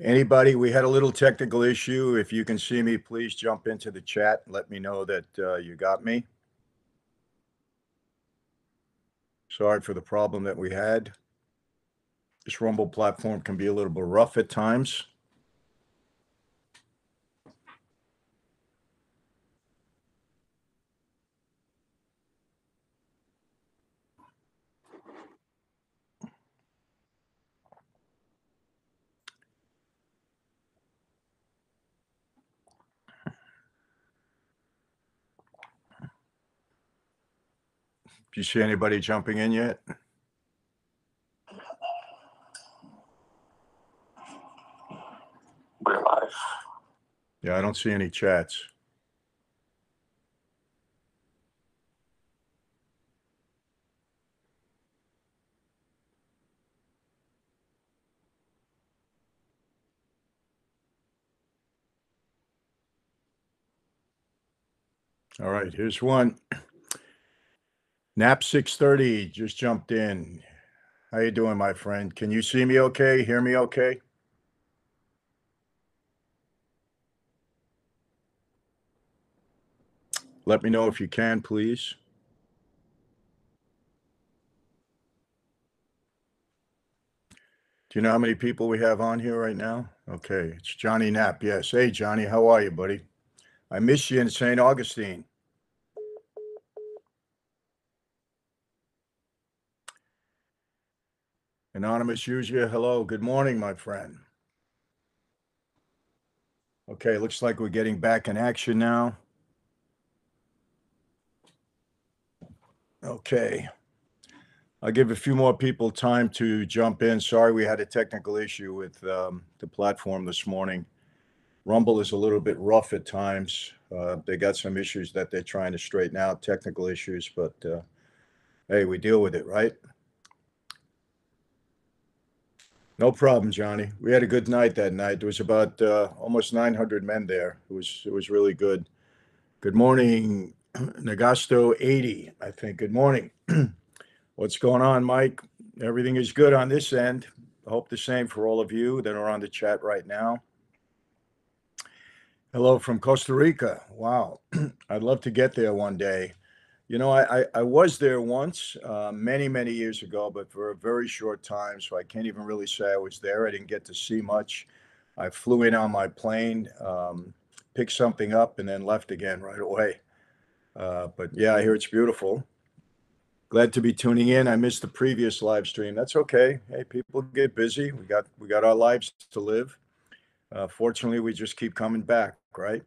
Anybody, we had a little technical issue. If you can see me, please jump into the chat. Let me know that you got me. Sorry for the problem that we had. This Rumble platform can be a little bit rough at times. Do you see anybody jumping in yet? We're live. Yeah, I don't see any chats. All right, here's one. Nap 630 just jumped in. How you doing, my friend? Can you see me okay? Hear me okay? Let me know if you can, please. Do you know how many people we have on here right now? Okay, it's Johnny Knapp. Yes. Hey, Johnny, how are you, buddy? I miss you in St. Augustine. Anonymous user, hello. Good morning, my friend. Okay, looks like we're getting back in action now. Okay. I'll give a few more people time to jump in. Sorry, we had a technical issue with the platform this morning. Rumble is a little bit rough at times. They got some issues that they're trying to straighten out, technical issues, but hey, we deal with it, right? No problem, Johnny. We had a good night that night. There was about almost 900 men there. It was really good. Good morning, Nagasto 80, I think. Good morning. What's going on, Mike? Everything is good on this end. I hope the same for all of you that are on the chat right now. Hello from Costa Rica. Wow. I'd love to get there one day. You know, I was there once, many, many years ago, but for a very short time. So I can't even really say I was there. I didn't get to see much. I flew in on my plane, picked something up, and then left again right away. But yeah, I hear it's beautiful. Glad to be tuning in. I missed the previous live stream. That's okay. Hey, people get busy. We got our lives to live. Fortunately, we just keep coming back, right?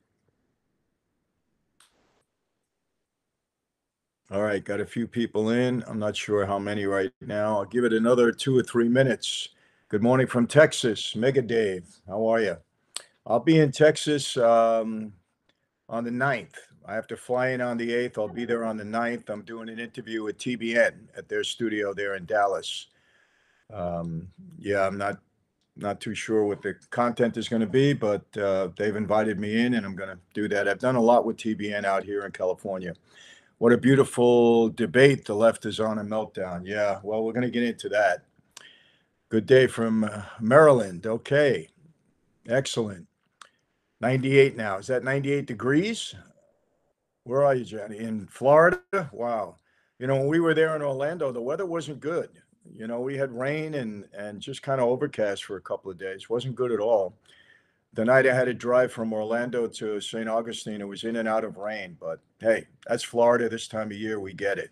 All right, got a few people in. I'm not sure how many right now. I'll give it another 2 or 3 minutes. Good morning from Texas, Mega Dave. How are you? I'll be in Texas on the 9th. I have to fly in on the 8th. I'll be there on the 9th. I'm doing an interview with TBN at their studio there in Dallas. Yeah, I'm not too sure what the content is going to be, but they've invited me in, and I'm going to do that. I've done a lot with TBN out here in California. What a beautiful debate the left is on a meltdown. Yeah, well, we're going to get into that. Good day from Maryland. Okay, excellent. 98 now. Is that 98 degrees? Where are you, Johnny? In Florida? Wow. You know, when we were there in Orlando, the weather wasn't good. You know, we had rain and just kind of overcast for a couple of days. Wasn't good at all. The night I had to drive from Orlando to St. Augustine, it was in and out of rain. But hey, that's Florida this time of year. We get it.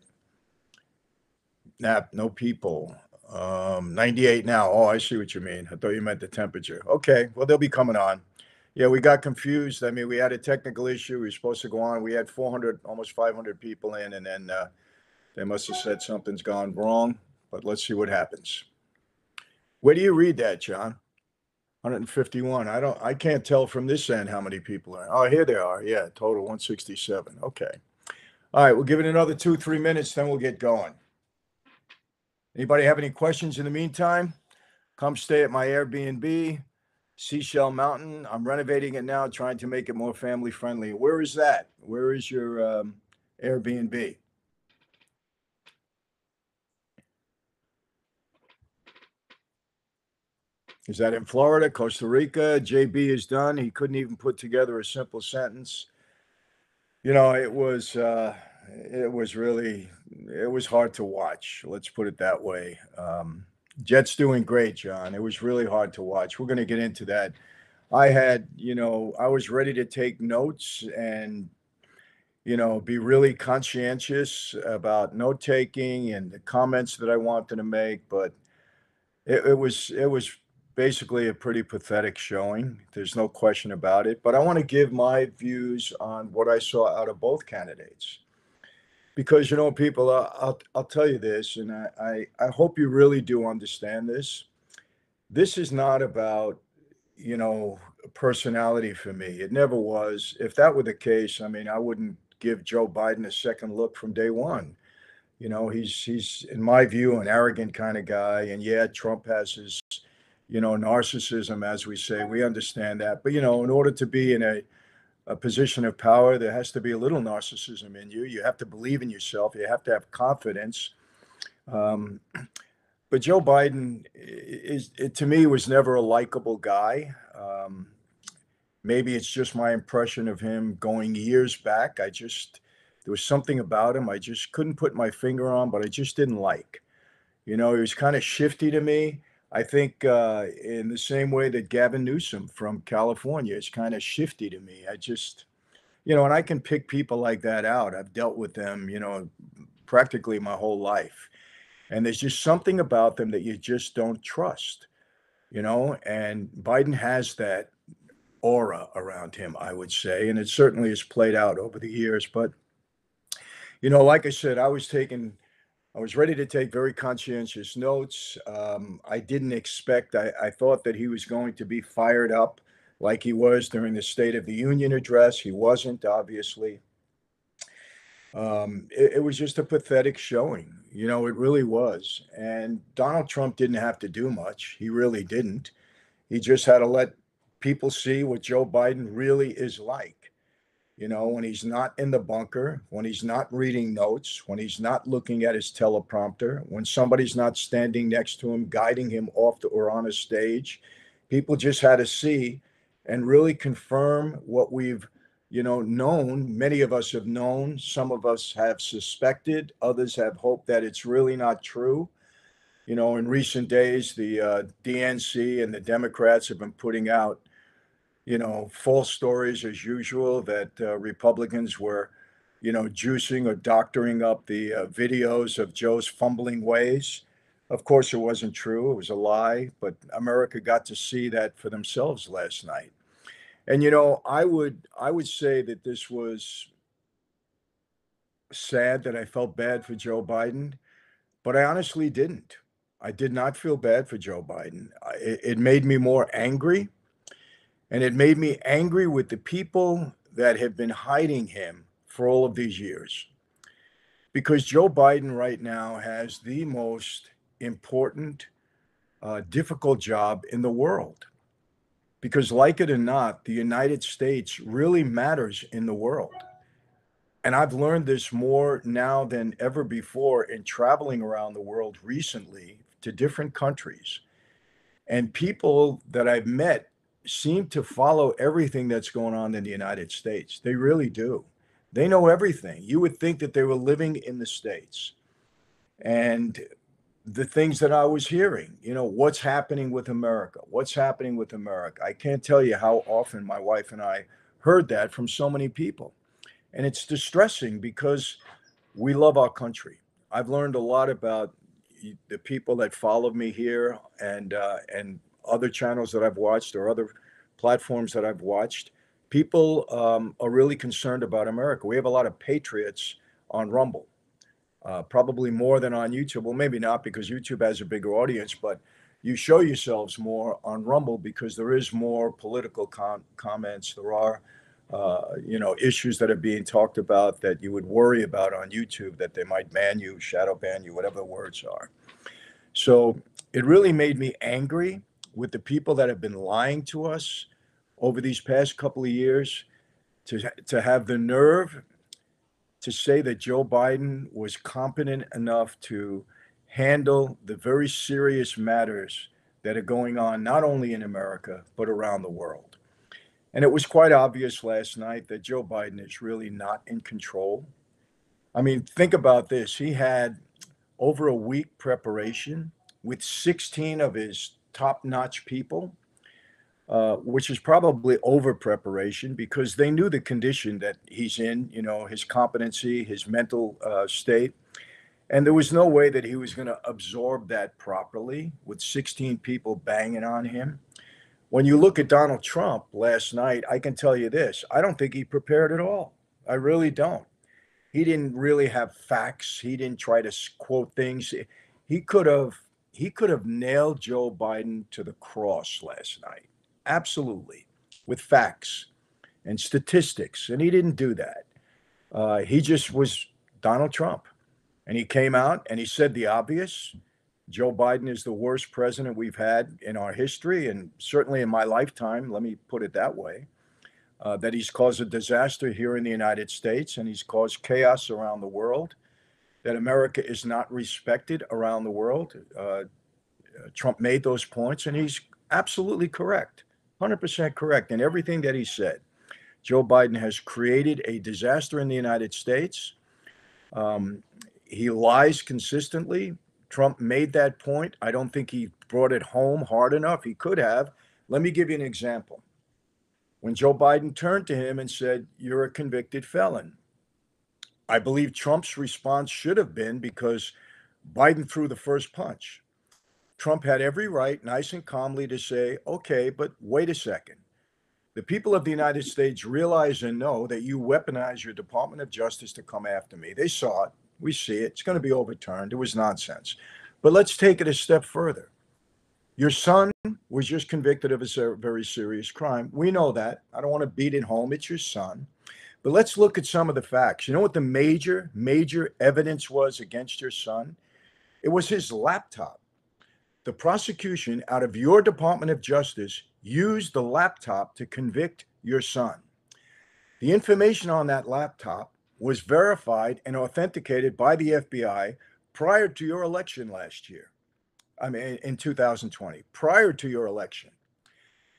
Nap, no people. 98 now. Oh, I see what you mean. I thought you meant the temperature. Okay, well, they'll be coming on. Yeah, we got confused. I mean, we had a technical issue. We were supposed to go on. We had 400, almost 500 people in, and then they must have said something's gone wrong. But let's see what happens. Where do you read that, John? 151. I can't tell from this end how many people are. Oh, here they are. Yeah, total 167. Okay. All right, we'll give it another 2, 3 minutes, then we'll get going. Anybody have any questions in the meantime? Come stay at my Airbnb, Seashell Mountain. I'm renovating it now, trying to make it more family friendly. Where is that? Where is your Airbnb? Is that in Florida, Costa Rica? JB is done. He couldn't even put together a simple sentence. You know, it was really, it was hard to watch. Let's put it that way. Jets doing great, John. It was really hard to watch. We're going to get into that. I was ready to take notes and, be really conscientious about note taking and the comments that I wanted to make, but it was basically a pretty pathetic showing. There's no question about it. But I want to give my views on what I saw out of both candidates because people, I'll tell you this, and I hope you really do understand this. This is not about personality for me. It never was. If that were the case, I mean, I wouldn't give Joe Biden a second look from day one. He's in my view an arrogant kind of guy, and yeah, Trump has his narcissism, as we say. We understand that, but in order to be in a position of power, there has to be a little narcissism in you. You have to believe in yourself. You have to have confidence. Um, but Joe Biden to me, was never a likable guy. Maybe it's just my impression of him going years back. There was something about him I just couldn't put my finger on, but I just didn't like. He was kind of shifty to me. I think in the same way that Gavin Newsom from California is kind of shifty to me. And I can pick people like that out. I've dealt with them, practically my whole life. And there's just something about them that you just don't trust, and Biden has that aura around him, I would say. And it certainly has played out over the years. But, like I said, I was ready to take very conscientious notes. I didn't expect, I thought that he was going to be fired up like he was during the State of the Union address. He wasn't, obviously. It was just a pathetic showing. It really was. And Donald Trump didn't have to do much. He really didn't. He just had to let people see what Joe Biden really is like. When he's not in the bunker, when he's not reading notes, when he's not looking at his teleprompter, when somebody's not standing next to him, guiding him off or on a stage, people just had to see and really confirm what we've, known. Many of us have known, some of us have suspected, others have hoped that it's really not true. In recent days, the DNC and the Democrats have been putting out false stories as usual that Republicans were, juicing or doctoring up the videos of Joe's fumbling ways. Of course, it wasn't true. It was a lie, but America got to see that for themselves last night. And, I would say that this was sad that I felt bad for Joe Biden, but I honestly didn't. I did not feel bad for Joe Biden. It made me more angry. And it made me angry with the people that have been hiding him for all of these years. Because Joe Biden right now has the most important, difficult job in the world. Because, like it or not, the United States really matters in the world. And I've learned this more now than ever before in traveling around the world recently to different countries. And people that I've met seem to follow everything that's going on in the United States. They really do. They know everything. You would think that they were living in the States. And the things that I was hearing, what's happening with America? What's happening with America? I can't tell you how often my wife and I heard that from so many people. And it's distressing because we love our country. I've learned a lot about the people that follow me here and other channels that I've watched or other platforms that I've watched. People are really concerned about America. We have a lot of patriots on Rumble, probably more than on YouTube. Well, maybe not because YouTube has a bigger audience, but you show yourselves more on Rumble because there is more political comments. There are issues that are being talked about that you would worry about on YouTube, that they might ban you, shadow ban you, whatever the words are. So it really made me angry with the people that have been lying to us over these past couple of years to have the nerve to say that Joe Biden was competent enough to handle the very serious matters that are going on not only in America, but around the world. And it was quite obvious last night that Joe Biden is really not in control. I mean, think about this. He had over a week preparation with 16 of his top notch people, which is probably over preparation because they knew the condition that he's in, his competency, his mental state. And there was no way that he was going to absorb that properly with 16 people banging on him. When you look at Donald Trump last night, I can tell you this: I don't think he prepared at all. I really don't. He didn't really have facts. He didn't try to quote things. He could have he could have nailed Joe Biden to the cross last night. Absolutely. With facts and statistics. And he didn't do that. He just was Donald Trump. And he came out and he said the obvious. Joe Biden is the worst president we've had in our history, and certainly in my lifetime, let me put it that way. That he's caused a disaster here in the United States and he's caused chaos around the world, that America is not respected around the world. Trump made those points, and he's absolutely correct, 100% correct in everything that he said. Joe Biden has created a disaster in the United States. He lies consistently. Trump made that point. I don't think he brought it home hard enough. He could have. Let me give you an example. When Joe Biden turned to him and said, "You're a convicted felon," I believe Trump's response should have been, because Biden threw the first punch. Trump had every right, nice and calmly, to say, "Okay, but wait a second. The people of the United States realize and know that you weaponize your Department of Justice to come after me. They saw it. We see it. It's going to be overturned. It was nonsense. But let's take it a step further. Your son was just convicted of a very serious crime. We know that. I don't want to beat it home. It's your son. But let's look at some of the facts. You know what the major evidence was against your son? It was his laptop. The prosecution out of your Department of Justice used the laptop to convict your son. The information on that laptop was verified and authenticated by the FBI prior to your election last year. I mean, in 2020, prior to your election.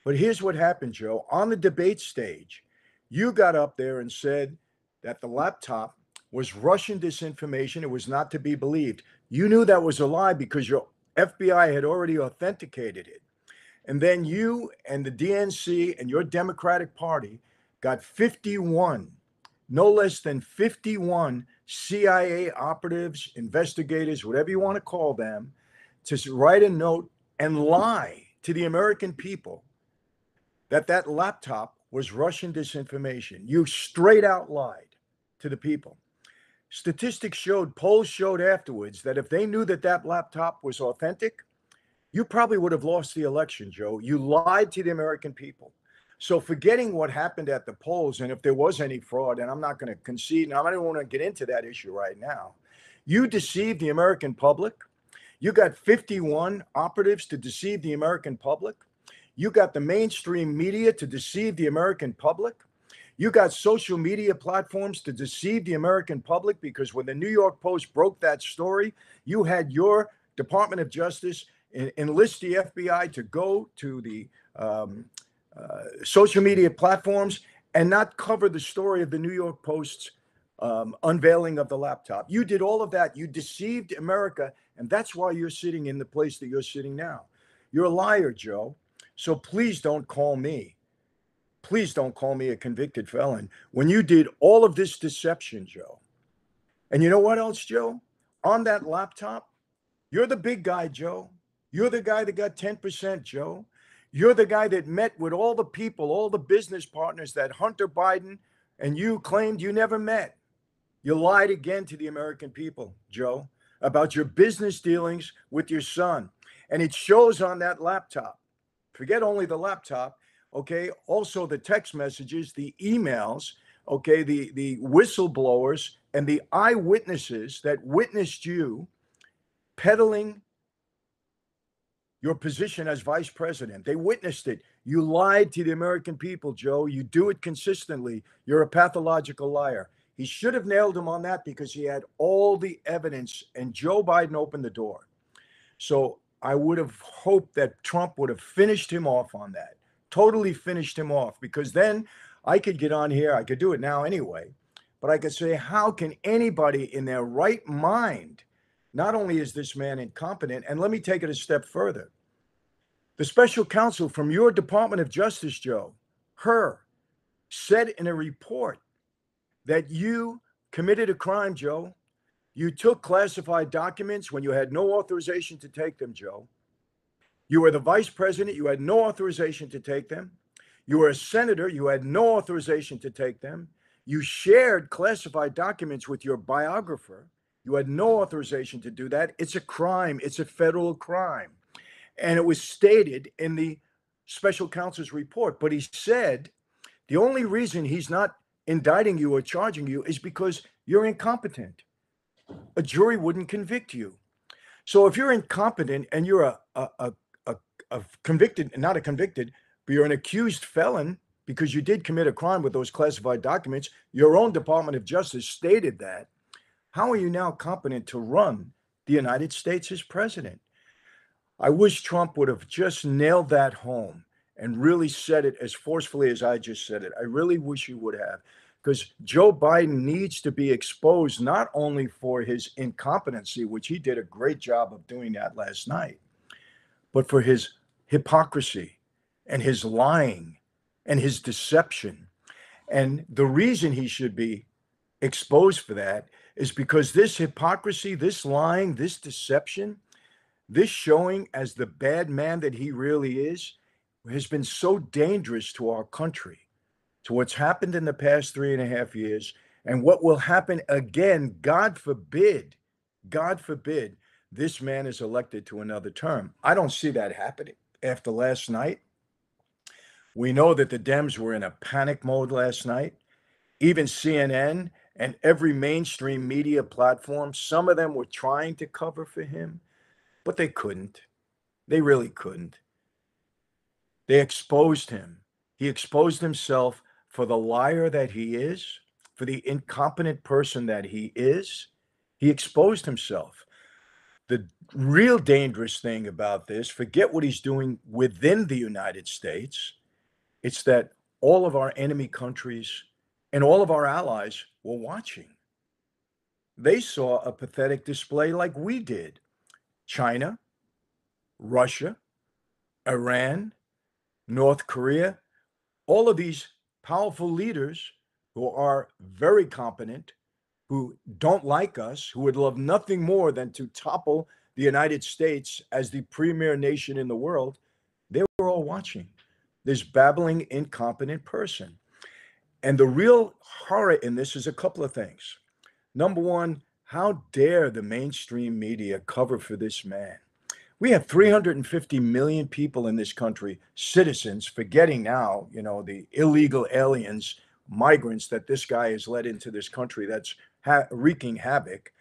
But here's what happened, Joe. On the debate stage, you got up there and said that the laptop was Russian disinformation. It was not to be believed. You knew that was a lie because your FBI had already authenticated it. And then you and the DNC and your Democratic Party got 51, no less than 51 CIA operatives, investigators, whatever you want to call them, to write a note and lie to the American people that that laptop was Russian disinformation. You straight out lied to the people. Statistics showed, polls showed afterwards, that if they knew that that laptop was authentic, you probably would have lost the election, Joe. You lied to the American people. So forgetting what happened at the polls and if there was any fraud, and I'm not going to concede, and I don't want to get into that issue right now, you deceived the American public. You got 51 operatives to deceive the American public. You got the mainstream media to deceive the American public. You got social media platforms to deceive the American public, because when the New York Post broke that story, you had your Department of Justice enlist the FBI to go to the social media platforms and not cover the story of the New York Post's unveiling of the laptop. You did all of that. You deceived America, and that's why you're sitting in the place that you're sitting now. You're a liar, Joe. So please don't call me. Please don't call me a convicted felon when you did all of this deception, Joe. And you know what else, Joe? On that laptop, you're the big guy, Joe. You're the guy that got 10%, Joe. You're the guy that met with all the people, all the business partners that Hunter Biden and you claimed you never met. You lied again to the American people, Joe, about your business dealings with your son. And it shows on that laptop. Forget only the laptop, okay? Also the text messages, the emails, okay? The whistleblowers and the eyewitnesses that witnessed you peddling your position as vice president. They witnessed it. You lied to the American people, Joe. You do it consistently. You're a pathological liar. He should have nailed him on that because he had all the evidence, and Joe Biden opened the door. So I would have hoped that Trump would have finished him off on that, totally finished him off, because then I could get on here. I could do it now anyway, but I could say, how can anybody in their right mind? Not only is this man incompetent, and let me take it a step further. The special counsel from your Department of Justice, Joe, her, said in a report that you committed a crime, Joe. You took classified documents when you had no authorization to take them, Joe. You were the vice president. You had no authorization to take them. You were a senator. You had no authorization to take them. You shared classified documents with your biographer. You had no authorization to do that. It's a crime. It's a federal crime. And it was stated in the special counsel's report. But he said the only reason he's not indicting you or charging you is because you're incompetent. A jury wouldn't convict you. So if you're incompetent and you're a convicted, not a convicted, but you're an accused felon because you did commit a crime with those classified documents, your own Department of Justice stated that, how are you now competent to run the United States as president? I wish Trump would have just nailed that home and really said it as forcefully as I just said it. I really wish he would have, because Joe Biden needs to be exposed not only for his incompetency, which he did a great job of doing that last night, but for his hypocrisy and his lying and his deception. And the reason he should be exposed for that is because this hypocrisy, this lying, this deception, this showing as the bad man that he really is, has been so dangerous to our country, to what's happened in the past 3.5 years, and what will happen again, God forbid, this man is elected to another term. I don't see that happening after last night. We know that the Dems were in a panic mode last night. Even CNN and every mainstream media platform, some of them were trying to cover for him, but they couldn't. They really couldn't. They exposed him. He exposed himself for the liar that he is, for the incompetent person that he is. He exposed himself. The real dangerous thing about this, forget what he's doing within the United States, it's that all of our enemy countries and all of our allies were watching. They saw a pathetic display like we did. China, Russia, Iran, North Korea, all of these powerful leaders who are very competent, who don't like us, who would love nothing more than to topple the United States as the premier nation in the world, they were all watching this babbling, incompetent person. And the real horror in this is a couple of things. Number one, how dare the mainstream media cover for this man? We have 350 million people in this country, citizens, forgetting now, the illegal aliens, migrants that this guy has led into this country that's wreaking havoc.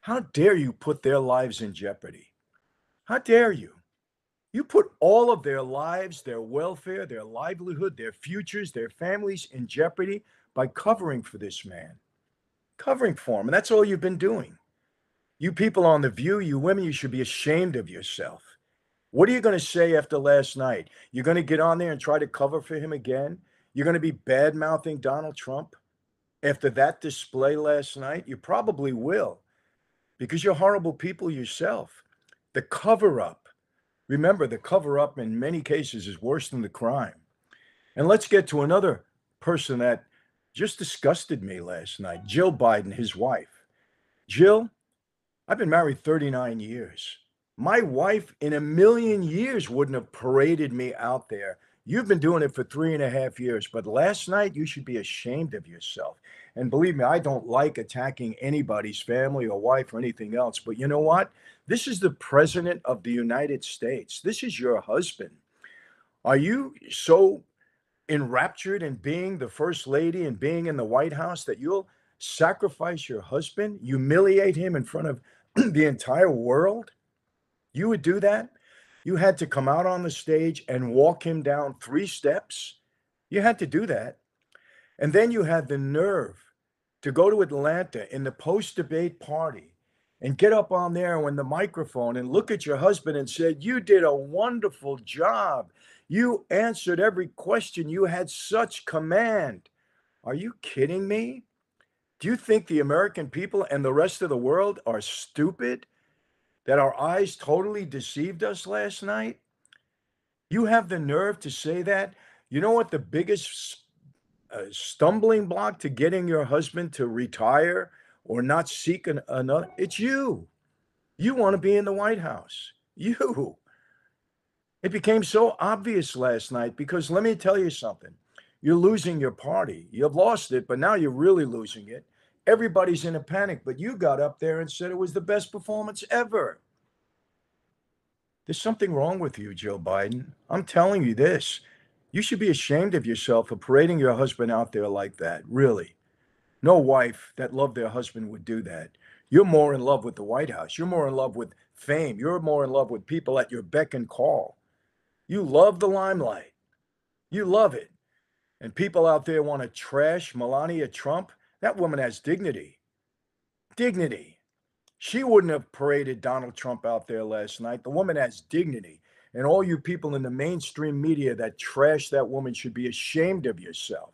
How dare you put their lives in jeopardy? How dare you? You put all of their lives, their welfare, their livelihood, their futures, their families in jeopardy by covering for this man, covering for him. And that's all you've been doing. You people on The View, you women, you should be ashamed of yourself. What are you going to say after last night? You're going to get on there and try to cover for him again? You're going to be bad-mouthing Donald Trump after that display last night? You probably will, because you're horrible people yourself. The cover-up. Remember, the cover-up in many cases is worse than the crime. And let's get to another person that just disgusted me last night, Jill Biden, his wife. Jill, I've been married 39 years. My wife in a million years wouldn't have paraded me out there. You've been doing it for 3.5 years, but last night you should be ashamed of yourself. And believe me, I don't like attacking anybody's family or wife or anything else, but you know what? This is the president of the United States. This is your husband. Are you so enraptured in being the first lady and being in the White House that you'll sacrifice your husband, humiliate him in front of the entire world? You would do that? You had to come out on the stage and walk him down 3 steps. You had to do that. And then you had the nerve to go to Atlanta in the post-debate party and get up on there when the microphone and look at your husband and said, "You did a wonderful job. You answered every question. You had such command." Are you kidding me? Do you think the American people and the rest of the world are stupid? That our eyes totally deceived us last night? You have the nerve to say that? You know what the biggest stumbling block to getting your husband to retire or not seek another? It's you. You want to be in the White House. You. It became so obvious last night because let me tell you something. You're losing your party. You've lost it, but now you're really losing it. Everybody's in a panic, but you got up there and said it was the best performance ever. There's something wrong with you, Joe Biden. I'm telling you this. You should be ashamed of yourself for parading your husband out there like that. Really. No wife that loved their husband would do that. You're more in love with the White House. You're more in love with fame. You're more in love with people at your beck and call. You love the limelight. You love it. And people out there want to trash Melania Trump. That woman has dignity. Dignity. She wouldn't have paraded Donald Trump out there last night. The woman has dignity. And all you people in the mainstream media that trash that woman should be ashamed of yourself.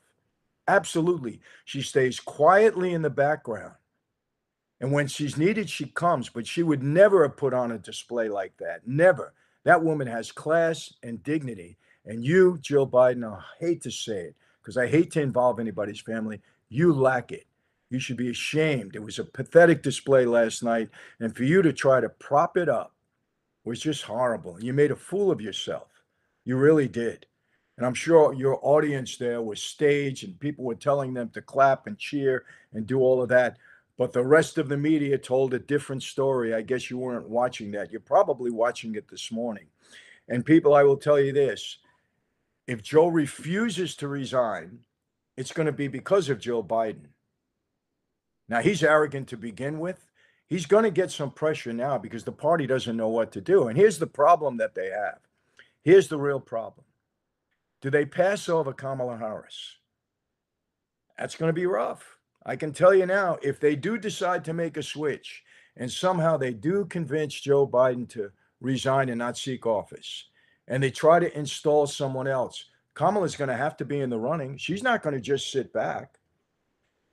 Absolutely. She stays quietly in the background. And when she's needed, she comes, but she would never have put on a display like that. Never. That woman has class and dignity. And you, Jill Biden, I hate to say it because I hate to involve anybody's family. You lack it. You should be ashamed. It was a pathetic display last night. And for you to try to prop it up was just horrible. You made a fool of yourself. You really did. And I'm sure your audience there was staged and people were telling them to clap and cheer and do all of that. But the rest of the media told a different story. I guess you weren't watching that. You're probably watching it this morning. And people, I will tell you this. If Joe refuses to resign, it's going to be because of Joe Biden. Now, he's arrogant to begin with. He's going to get some pressure now because the party doesn't know what to do. And here's the problem that they have. Here's the real problem. Do they pass over Kamala Harris? That's going to be rough. I can tell you now, if they do decide to make a switch and somehow they do convince Joe Biden to resign and not seek office, and they try to install someone else, Kamala's going to have to be in the running. She's not going to just sit back.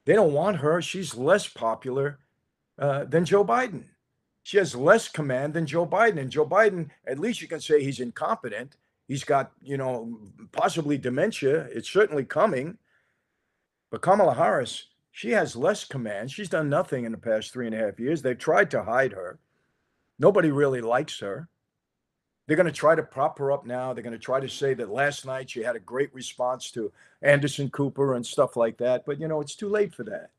They don't want her. She's less popular than Joe Biden. She has less command than Joe Biden. And Joe Biden, at least you can say he's incompetent. He's got, possibly dementia. It's certainly coming. But Kamala Harris, she has less command. She's done nothing in the past 3.5 years. They've tried to hide her. Nobody really likes her. They're going to try to prop her up now. They're going to try to say that last night she had a great response to Anderson Cooper and stuff like that. But, it's too late for that.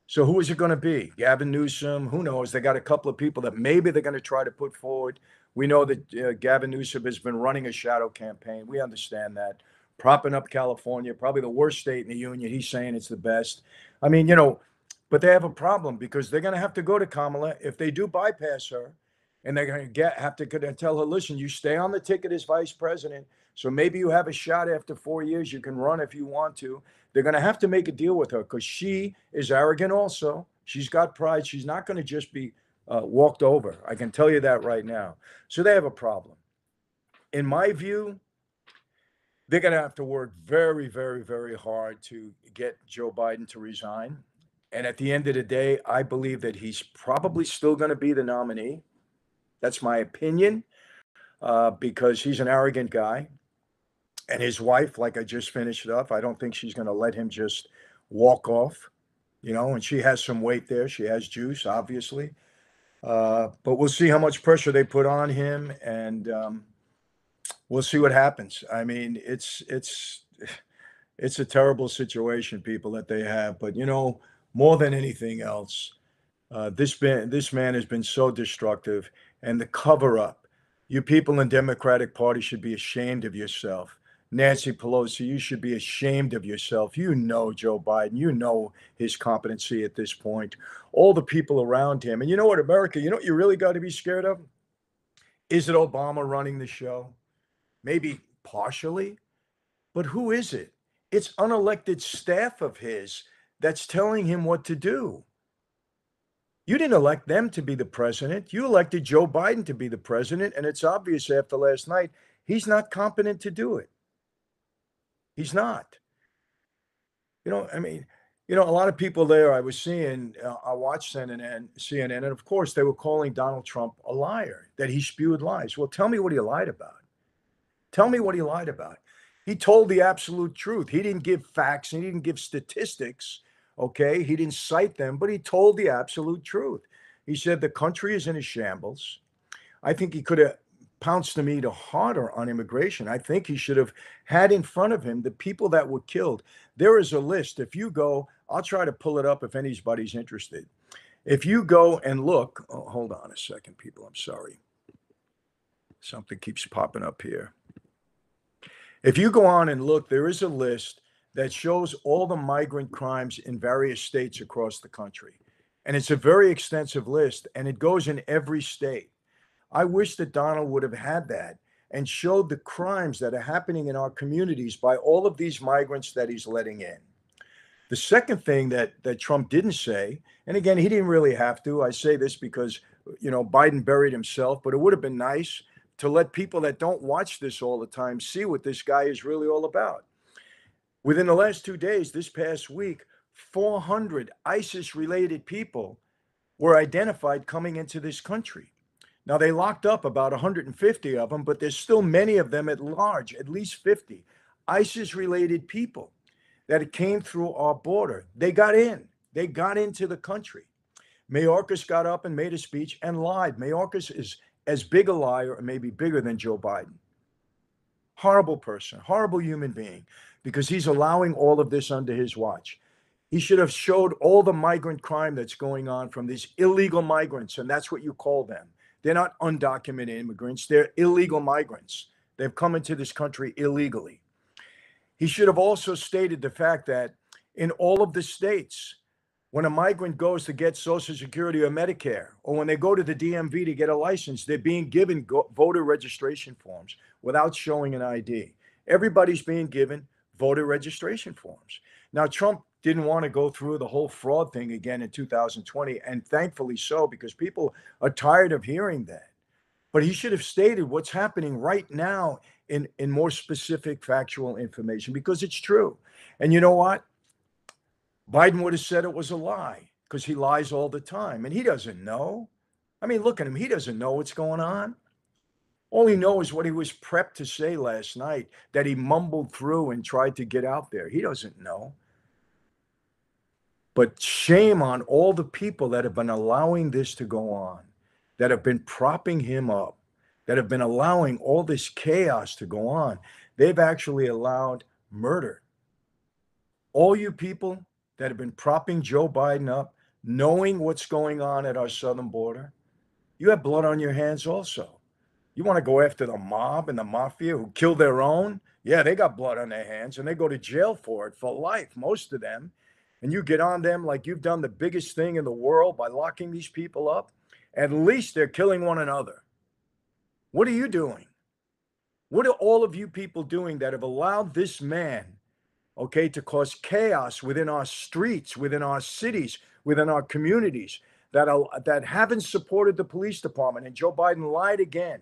So who is it going to be? Gavin Newsom? Who knows? They got a couple of people that maybe they're going to try to put forward. We know that Gavin Newsom has been running a shadow campaign. We understand that. Propping up California, probably the worst state in the union. He's saying it's the best. I mean, but they have a problem because they're going to have to go to Kamala if they do bypass her. And they're going to have to tell her, listen, you stay on the ticket as vice president. So maybe you have a shot after 4 years. You can run if you want to. They're going to have to make a deal with her because she is arrogant also. She's got pride. She's not going to just be walked over. I can tell you that right now. So they have a problem. In my view, they're going to have to work very, very, very hard to get Joe Biden to resign. And at the end of the day, I believe that he's probably still going to be the nominee. That's my opinion, because he's an arrogant guy. And his wife, like I just finished up, I don't think she's going to let him just walk off, and she has some weight there. She has juice, obviously. But we'll see how much pressure they put on him, and we'll see what happens. I mean, it's a terrible situation, people, that they have. But, more than anything else, this man has been so destructive. And the cover up, you people in Democratic Party should be ashamed of yourself. Nancy Pelosi, you should be ashamed of yourself. You know Joe Biden. You know his competency at this point. All the people around him. And you know what, America, you know what you really got to be scared of? Is it Obama running the show? Maybe partially. But who is it? It's unelected staff of his that's telling him what to do. You didn't elect them to be the president. You elected Joe Biden to be the president. And it's obvious after last night, he's not competent to do it. He's not. I mean, a lot of people there I was seeing, I watched CNN, and of course they were calling Donald Trump a liar, that he spewed lies. Well, tell me what he lied about. Tell me what he lied about. He told the absolute truth. He didn't give facts and he didn't give statistics. Okay. He didn't cite them, but he told the absolute truth. He said the country is in a shambles. I think he could have pounced the meter harder on immigration. I think he should have had in front of him the people that were killed. There is a list. If you go, I'll try to pull it up if anybody's interested. If you go and look, oh, hold on a second, people. I'm sorry. Something keeps popping up here. If you go on and look, there is a list that shows all the migrant crimes in various states across the country. And it's a very extensive list, and it goes in every state. I wish that Donald would have had that and showed the crimes that are happening in our communities by all of these migrants that he's letting in. The second thing that Trump didn't say, and again, he didn't really have to. I say this because, Biden buried himself, but it would have been nice to let people that don't watch this all the time see what this guy is really all about. Within the last 2 days, this past week, 400 ISIS-related people were identified coming into this country. Now, they locked up about 150 of them, but there's still many of them at large, at least 50 ISIS-related people that came through our border. They got in. They got into the country. Mayorkas got up and made a speech and lied. Mayorkas is as big a liar, or maybe bigger than Joe Biden. Horrible person, horrible human being, because he's allowing all of this under his watch. He should have showed all the migrant crime that's going on from these illegal migrants, and that's what you call them. They're not undocumented immigrants. They're illegal migrants. They've come into this country illegally. He should have also stated the fact that in all of the states, when a migrant goes to get Social Security or Medicare, or when they go to the DMV to get a license, they're being given voter registration forms without showing an ID. Everybody's being given voter registration forms. Now, Trump didn't want to go through the whole fraud thing again in 2020, and thankfully so, because people are tired of hearing that. But he should have stated what's happening right now in more specific factual information, because it's true. And you know what? Biden would have said it was a lie, because he lies all the time, and he doesn't know. I mean, look at him. He doesn't know what's going on. All he knows is what he was prepped to say last night that he mumbled through and tried to get out there. He doesn't know. But shame on all the people that have been allowing this to go on, that have been propping him up, that have been allowing all this chaos to go on. They've actually allowed murder. All you people that have been propping Joe Biden up, knowing what's going on at our southern border, you have blood on your hands also. You want to go after the mob and the mafia who killed their own? Yeah, they got blood on their hands, and they go to jail for it for life, most of them. And you get on them like you've done the biggest thing in the world by locking these people up. At least they're killing one another. What are you doing? What are all of you people doing that have allowed this man, okay, to cause chaos within our streets, within our cities, within our communities, that haven't supported the police department? And Joe Biden lied again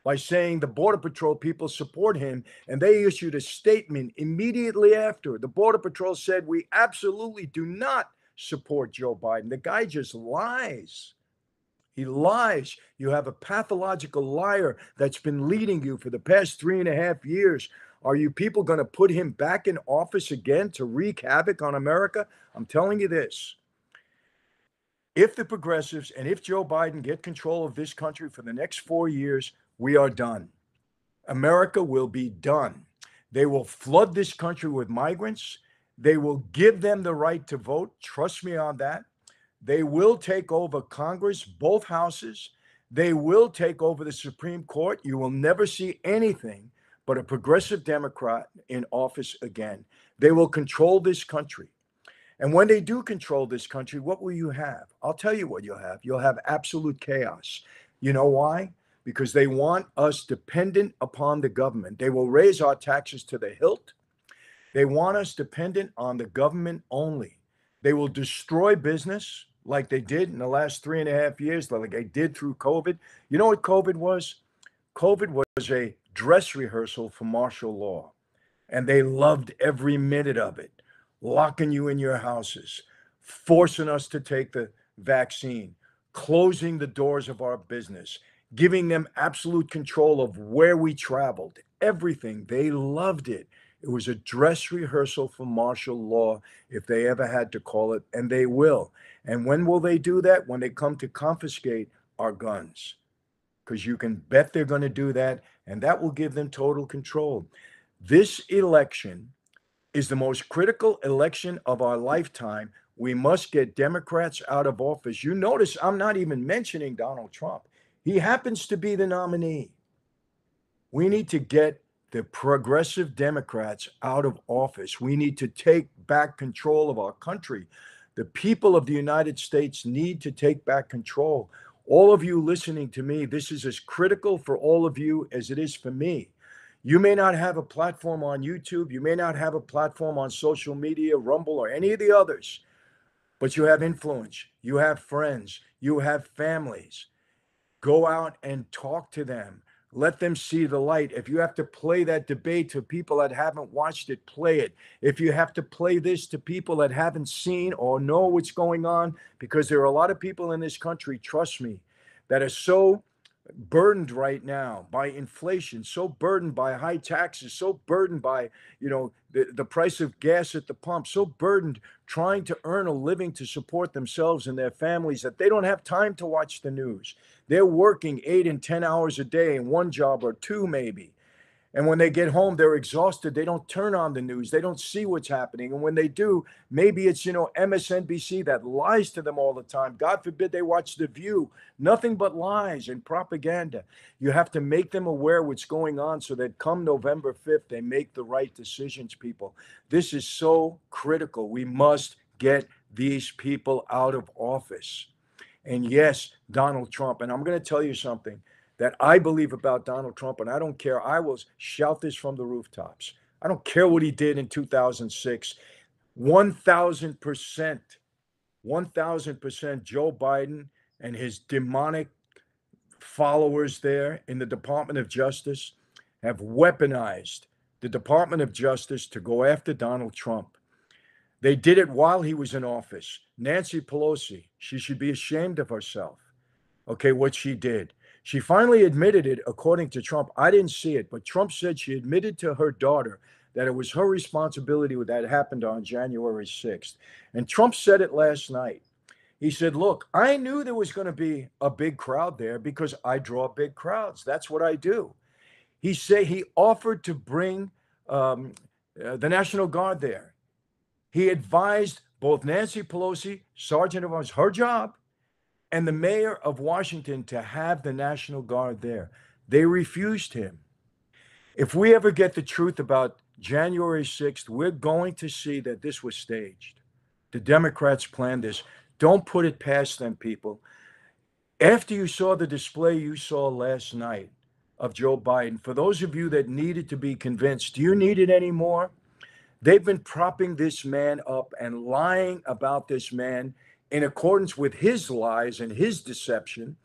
by saying the Border Patrol people support him, and they issued a statement immediately after. The Border Patrol said, we absolutely do not support Joe Biden. The guy just lies. He lies. You have a pathological liar that's been leading you for the past 3.5 years. Are you people going to put him back in office again to wreak havoc on America? I'm telling you this. If the progressives and if Joe Biden get control of this country for the next 4 years, we are done. America will be done. They will flood this country with migrants. They will give them the right to vote. Trust me on that. They will take over Congress, both houses. They will take over the Supreme Court. You will never see anything but a progressive Democrat in office again. They will control this country. And when they do control this country, what will you have? I'll tell you what you'll have. You'll have absolute chaos. You know why? Because they want us dependent upon the government. They will raise our taxes to the hilt. They want us dependent on the government only. They will destroy business. like they did in the last 3.5 years, like they did through COVID. You know what COVID was? COVID was a dress rehearsal for martial law, and they loved every minute of it, locking you in your houses, forcing us to take the vaccine, closing the doors of our business, giving them absolute control of where we traveled, everything. They loved it. It was a dress rehearsal for martial law, if they ever had to call it, and they will. And when will they do that? When they come to confiscate our guns, because you can bet they're going to do that, and that will give them total control. This election is the most critical election of our lifetime. We must get Democrats out of office. You notice I'm not even mentioning Donald Trump. He happens to be the nominee. We need to get the progressive Democrats out of office. We need to take back control of our country. The people of the United States need to take back control. All of you listening to me, this is as critical for all of you as it is for me. You may not have a platform on YouTube. You may not have a platform on social media, Rumble, or any of the others, but you have influence. You have friends. You have families. Go out and talk to them. Let them see the light. If you have to play that debate to people that haven't watched it, play it. If you have to play this to people that haven't seen or know what's going on, because there are a lot of people in this country, trust me, that are so burdened right now by inflation, so burdened by high taxes, so burdened by, the price of gas at the pump, so burdened trying to earn a living to support themselves and their families that they don't have time to watch the news. They're working 8 and 10 hours a day in one job or two maybe. And when they get home, they're exhausted. They don't turn on the news. They don't see what's happening. And when they do, maybe it's, MSNBC that lies to them all the time. God forbid they watch The View. Nothing but lies and propaganda. You have to make them aware what's going on so that come November 5th, they make the right decisions, people. This is so critical. We must get these people out of office. And yes, Donald Trump. And I'm going to tell you something that I believe about Donald Trump, and I don't care. I will shout this from the rooftops. I don't care what he did in 2006. 1,000%, 1,000% Joe Biden and his demonic followers there in the Department of Justice have weaponized the Department of Justice to go after Donald Trump. They did it while he was in office. Nancy Pelosi, she should be ashamed of herself. Okay, what she did. She finally admitted it, according to Trump. I didn't see it, but Trump said she admitted to her daughter that it was her responsibility that happened on January 6th. And Trump said it last night. He said, look, I knew there was going to be a big crowd there because I draw big crowds. That's what I do. He said he offered to bring the National Guard there. He advised both Nancy Pelosi, Sergeant of Arms, her job, and the mayor of Washington to have the National Guard there. They refused him. If we ever get the truth about January 6th, we're going to see that this was staged. The Democrats planned this. Don't put it past them, people. After you saw the display you saw last night of Joe Biden, for those of you that needed to be convinced, do you need it anymore? They've been propping this man up and lying about this man in accordance with his lies and his deception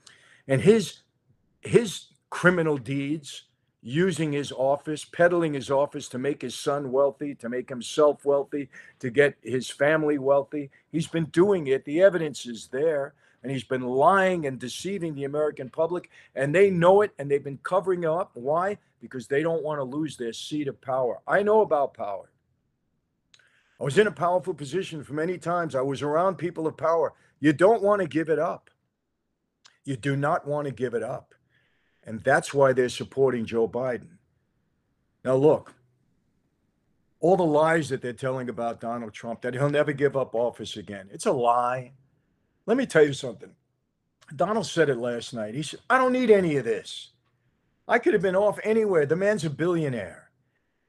and his criminal deeds, using his office, peddling his office to make his son wealthy, to make himself wealthy, to get his family wealthy. He's been doing it. The evidence is there. And he's been lying and deceiving the American public. And they know it, and they've been covering it up. Why? Because they don't want to lose their seat of power. I know about power. I was in a powerful position for many times. I was around people of power. You don't want to give it up. You do not want to give it up. And that's why they're supporting Joe Biden. Now, look, all the lies that they're telling about Donald Trump, that he'll never give up office again, it's a lie. Let me tell you something. Donald said it last night. He said, I don't need any of this. I could have been off anywhere. The man's a billionaire.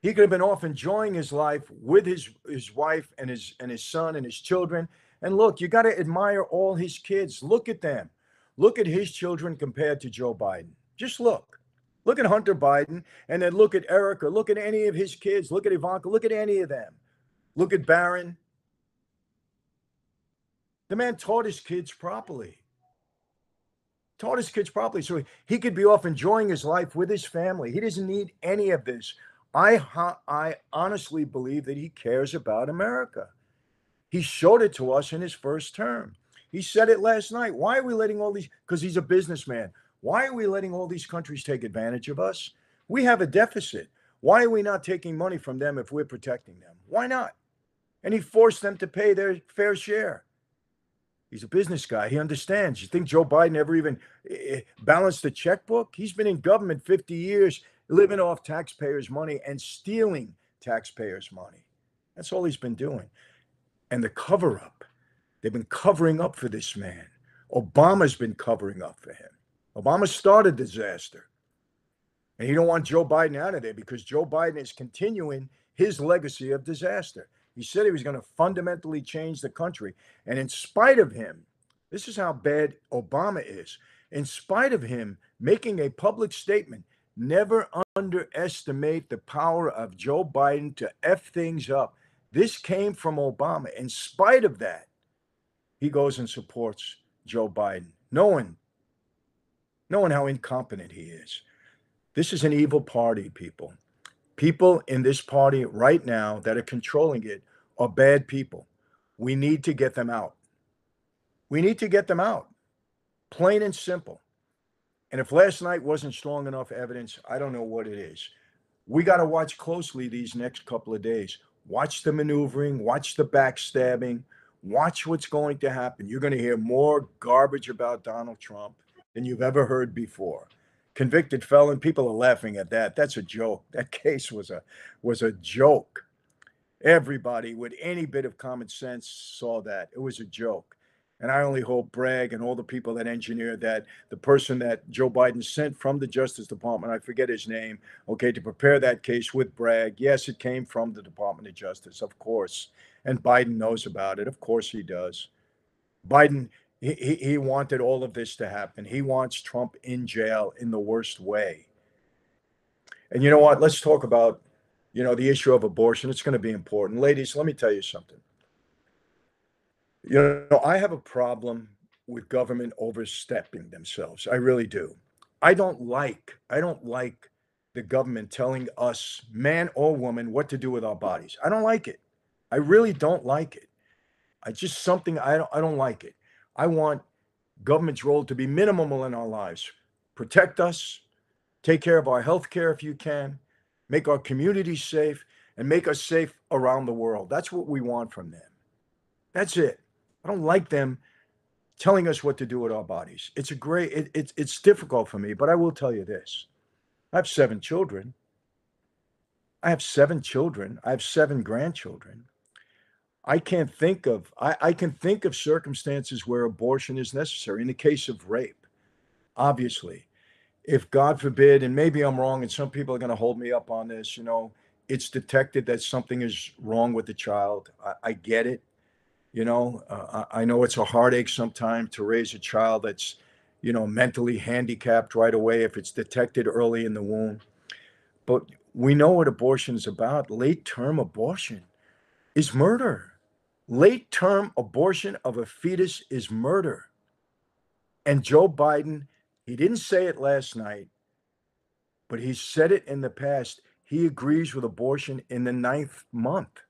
He could have been off enjoying his life with his wife and his son and his children. And look, you got to admire all his kids. Look at them. Look at his children compared to Joe Biden. Just look. Look at Hunter Biden, and then look at Erica. Look at any of his kids. Look at Ivanka. Look at any of them. Look at Barron. The man taught his kids properly. Taught his kids properly so he could be off enjoying his life with his family. He doesn't need any of this. I honestly believe that he cares about America. He showed it to us in his first term. He said it last night. Why are we letting all these, because he's a businessman, why are we letting all these countries take advantage of us? We have a deficit. Why are we not taking money from them if we're protecting them? Why not? And he forced them to pay their fair share. He's a business guy. He understands. You think Joe Biden ever even balanced the checkbook? He's been in government 50 years, living off taxpayers' money and stealing taxpayers' money. That's all he's been doing. And the cover up, they've been covering up for this man. Obama's been covering up for him. Obama started disaster. And he don't want Joe Biden out of there because Joe Biden is continuing his legacy of disaster. He said he was going to fundamentally change the country. And in spite of him, this is how bad Obama is. In spite of him making a public statement, never underestimate the power of Joe Biden to F things up. This came from Obama. In spite of that, he goes and supports Joe Biden, knowing how incompetent he is. This is an evil party, people. People in this party right now that are controlling it are bad people. We need to get them out. We need to get them out. Plain and simple. And if last night wasn't strong enough evidence, I don't know what it is. We got to watch closely these next couple of days. Watch the maneuvering, watch the backstabbing, watch what's going to happen. You're going to hear more garbage about Donald Trump than you've ever heard before. Convicted felon, people are laughing at that. That's a joke. That case was a joke. Everybody with any bit of common sense saw that. It was a joke. And I only hope Bragg and all the people that engineered that, the person that Joe Biden sent from the Justice Department, I forget his name, okay, to prepare that case with Bragg. Yes, it came from the Department of Justice, of course. And Biden knows about it. Of course he does. Biden, he wanted all of this to happen. He wants Trump in jail in the worst way. And you know what? Let's talk about, the issue of abortion. It's going to be important. Ladies, let me tell you something. I have a problem with government overstepping themselves. I really do. I don't like the government telling us, man or woman, what to do with our bodies. I don't like it. I really don't like it. I don't like it. I want government's role to be minimal in our lives. Protect us, take care of our health care if you can, make our communities safe, and make us safe around the world. That's what we want from them. That's it. I don't like them telling us what to do with our bodies. It's difficult for me, but I will tell you this. I have 7 children. I have 7 grandchildren. I can think of circumstances where abortion is necessary. In the case of rape, obviously, if God forbid, and maybe I'm wrong, and some people are going to hold me up on this, it's detected that something is wrong with the child. I get it. I know it's a heartache sometimes to raise a child that's, mentally handicapped right away if it's detected early in the womb. But we know what abortion is about. Late-term abortion is murder. Late-term abortion of a fetus is murder. And Joe Biden, he didn't say it last night, but he said it in the past. He agrees with abortion in the 9th month.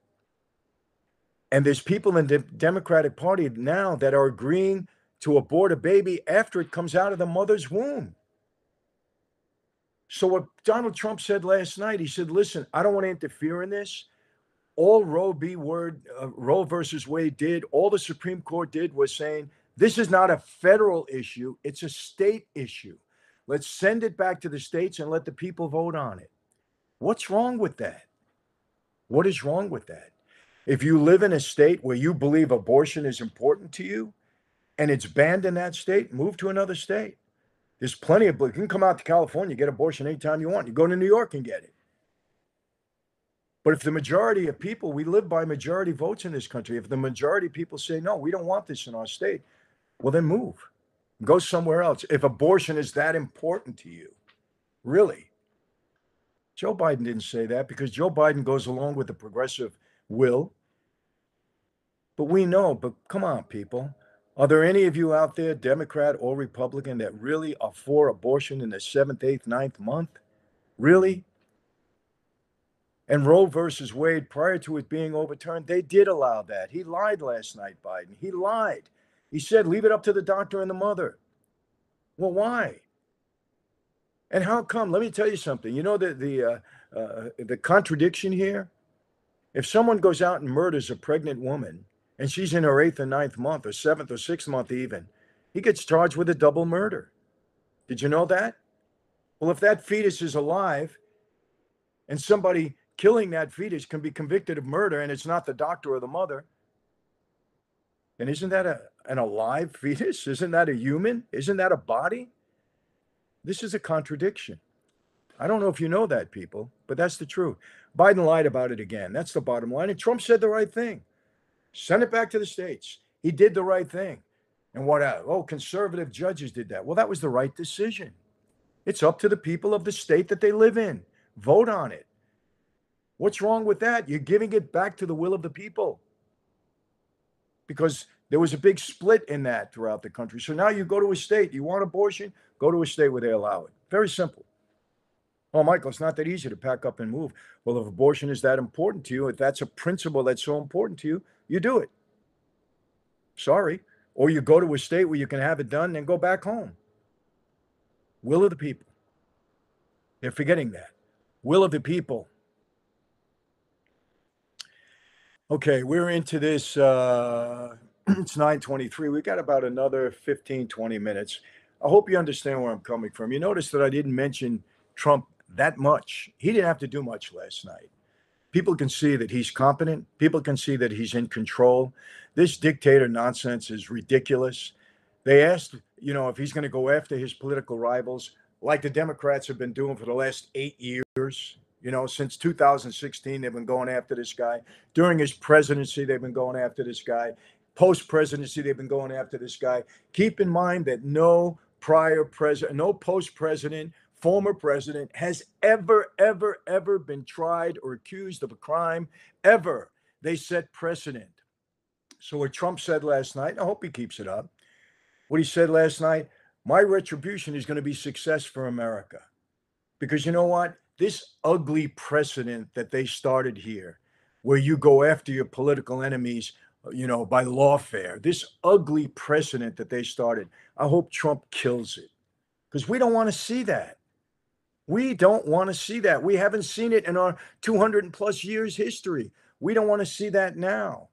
And there's people in the Democratic Party now that are agreeing to abort a baby after it comes out of the mother's womb. So what Donald Trump said last night, he said, listen, I don't want to interfere in this. All Roe versus Wade did, all the Supreme Court did was saying, this is not a federal issue. It's a state issue. Let's send it back to the states and let the people vote on it. What's wrong with that? What is wrong with that? If you live in a state where you believe abortion is important to you and it's banned in that state, move to another state. There's plenty of, you can come out to California, get abortion anytime you want. You go to New York and get it. But if the majority of people, we live by majority votes in this country. If the majority of people say, no, we don't want this in our state, well, then move. Go somewhere else. If abortion is that important to you, really. Joe Biden didn't say that because Joe Biden goes along with the progressive will. But we know, but come on, people. Are there any of you out there, Democrat or Republican, that really are for abortion in the seventh, eighth, ninth month? Really? And Roe versus Wade, prior to it being overturned, they did allow that. He lied last night, Biden. He lied. He said, leave it up to the doctor and the mother. Well, why? And how come? Let me tell you something. You know the contradiction here. If someone goes out and murders a pregnant woman, and she's in her eighth or ninth month, or seventh or sixth month, even, he gets charged with a double murder. Did you know that? Well, if that fetus is alive, and somebody killing that fetus can be convicted of murder, and it's not the doctor or the mother, then isn't that an alive fetus? Isn't that a human? Isn't that a body? This is a contradiction. I don't know if you know that, people, but that's the truth. Biden lied about it again. That's the bottom line. And Trump said the right thing. Send it back to the states. He did the right thing. And what? Oh, conservative judges did that. Well, that was the right decision. It's up to the people of the state that they live in. Vote on it. What's wrong with that? You're giving it back to the will of the people. Because there was a big split in that throughout the country. So now you go to a state, you want abortion, go to a state where they allow it. Very simple. Oh, Michael, it's not that easy to pack up and move. Well, if abortion is that important to you, if that's a principle that's so important to you, you do it. Sorry. Or you go to a state where you can have it done and go back home. Will of the people. They're forgetting that. Will of the people. Okay, we're into this. It's 9:23. We got about another 15, 20 minutes. I hope you understand where I'm coming from. You notice that I didn't mention Trump that much. He didn't have to do much last night. People can see that he's competent. People can see that he's in control. This dictator nonsense is ridiculous. They asked, if he's going to go after his political rivals, like the Democrats have been doing for the last 8 years. Since 2016, they've been going after this guy. During his presidency, they've been going after this guy. Post-presidency, they've been going after this guy. Keep in mind that no prior president, no post-president, former president has ever been tried or accused of a crime, ever. They set precedent. So what Trump said last night, I hope he keeps it up. What he said last night, my retribution is going to be success for America. Because you know what? This ugly precedent that they started here, where you go after your political enemies, by lawfare, this ugly precedent that they started, I hope Trump kills it. Because we don't want to see that. We don't want to see that. We haven't seen it in our 200 plus years history. We don't want to see that now.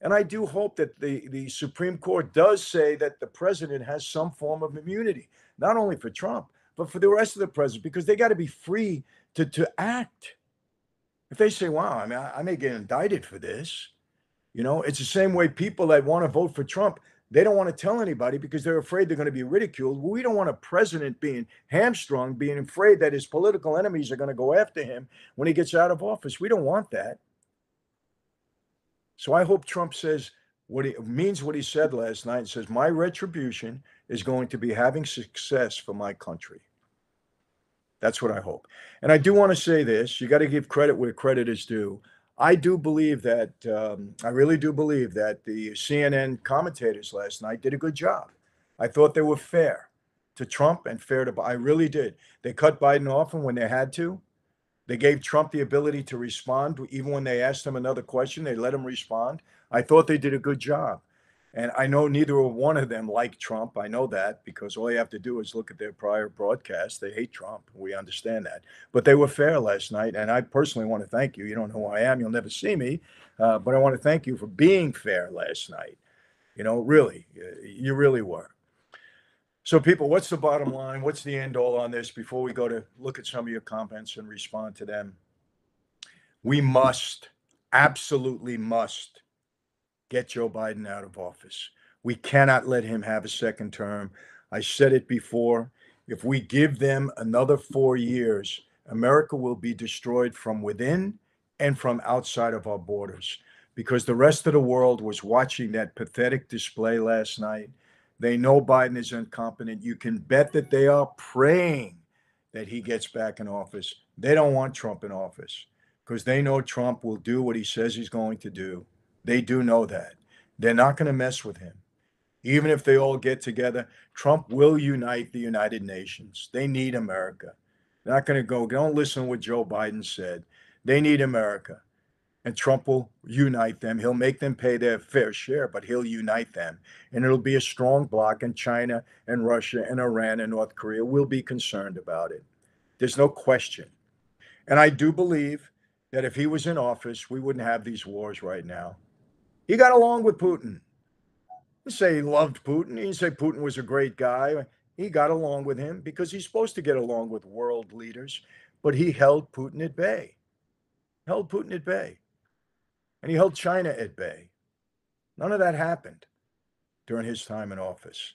And I do hope that the Supreme Court does say that the president has some form of immunity, not only for Trump, but for the rest of the president, because they got to be free to act. If they say, wow, I may get indicted for this, it's the same way people that want to vote for Trump, they don't want to tell anybody because they're afraid they're going to be ridiculed. We don't want a president being hamstrung, being afraid that his political enemies are going to go after him when he gets out of office. We don't want that. So I hope Trump says what he said last night and says, my retribution is going to be having success for my country. That's what I hope. And I do want to say this. You got to give credit where credit is due. I do believe that, I really do believe that the CNN commentators last night did a good job. I thought they were fair to Trump and fair to, I really did. They cut Biden off when they had to. They gave Trump the ability to respond. Even when they asked him another question, they let him respond. I thought they did a good job. And I know neither one of them like Trump. I know that because all you have to do is look at their prior broadcasts. They hate Trump. We understand that. But they were fair last night. And I personally want to thank you. You don't know who I am. You'll never see me. But I want to thank you for being fair last night. Really, you really were. So people, what's the bottom line? What's the end all on this before we go to look at some of your comments and respond to them? We must, absolutely must, get Joe Biden out of office. We cannot let him have a second term. I said it before. If we give them another 4 years, America will be destroyed from within and from outside of our borders because the rest of the world was watching that pathetic display last night. They know Biden is incompetent. You can bet that they are praying that he gets back in office. They don't want Trump in office because they know Trump will do what he says he's going to do. They do know that. They're not going to mess with him. Even if they all get together, Trump will unite the United Nations. They need America. They're not going to go, don't listen to what Joe Biden said. They need America. And Trump will unite them. He'll make them pay their fair share, but he'll unite them. And it'll be a strong bloc, and China and Russia and Iran and North Korea will be concerned about it. There's no question. And I do believe that if he was in office, we wouldn't have these wars right now. He got along with Putin. He didn't say he loved Putin. He didn't say Putin was a great guy. He got along with him because he's supposed to get along with world leaders, but he held Putin at bay. Held Putin at bay. And he held China at bay. None of that happened during his time in office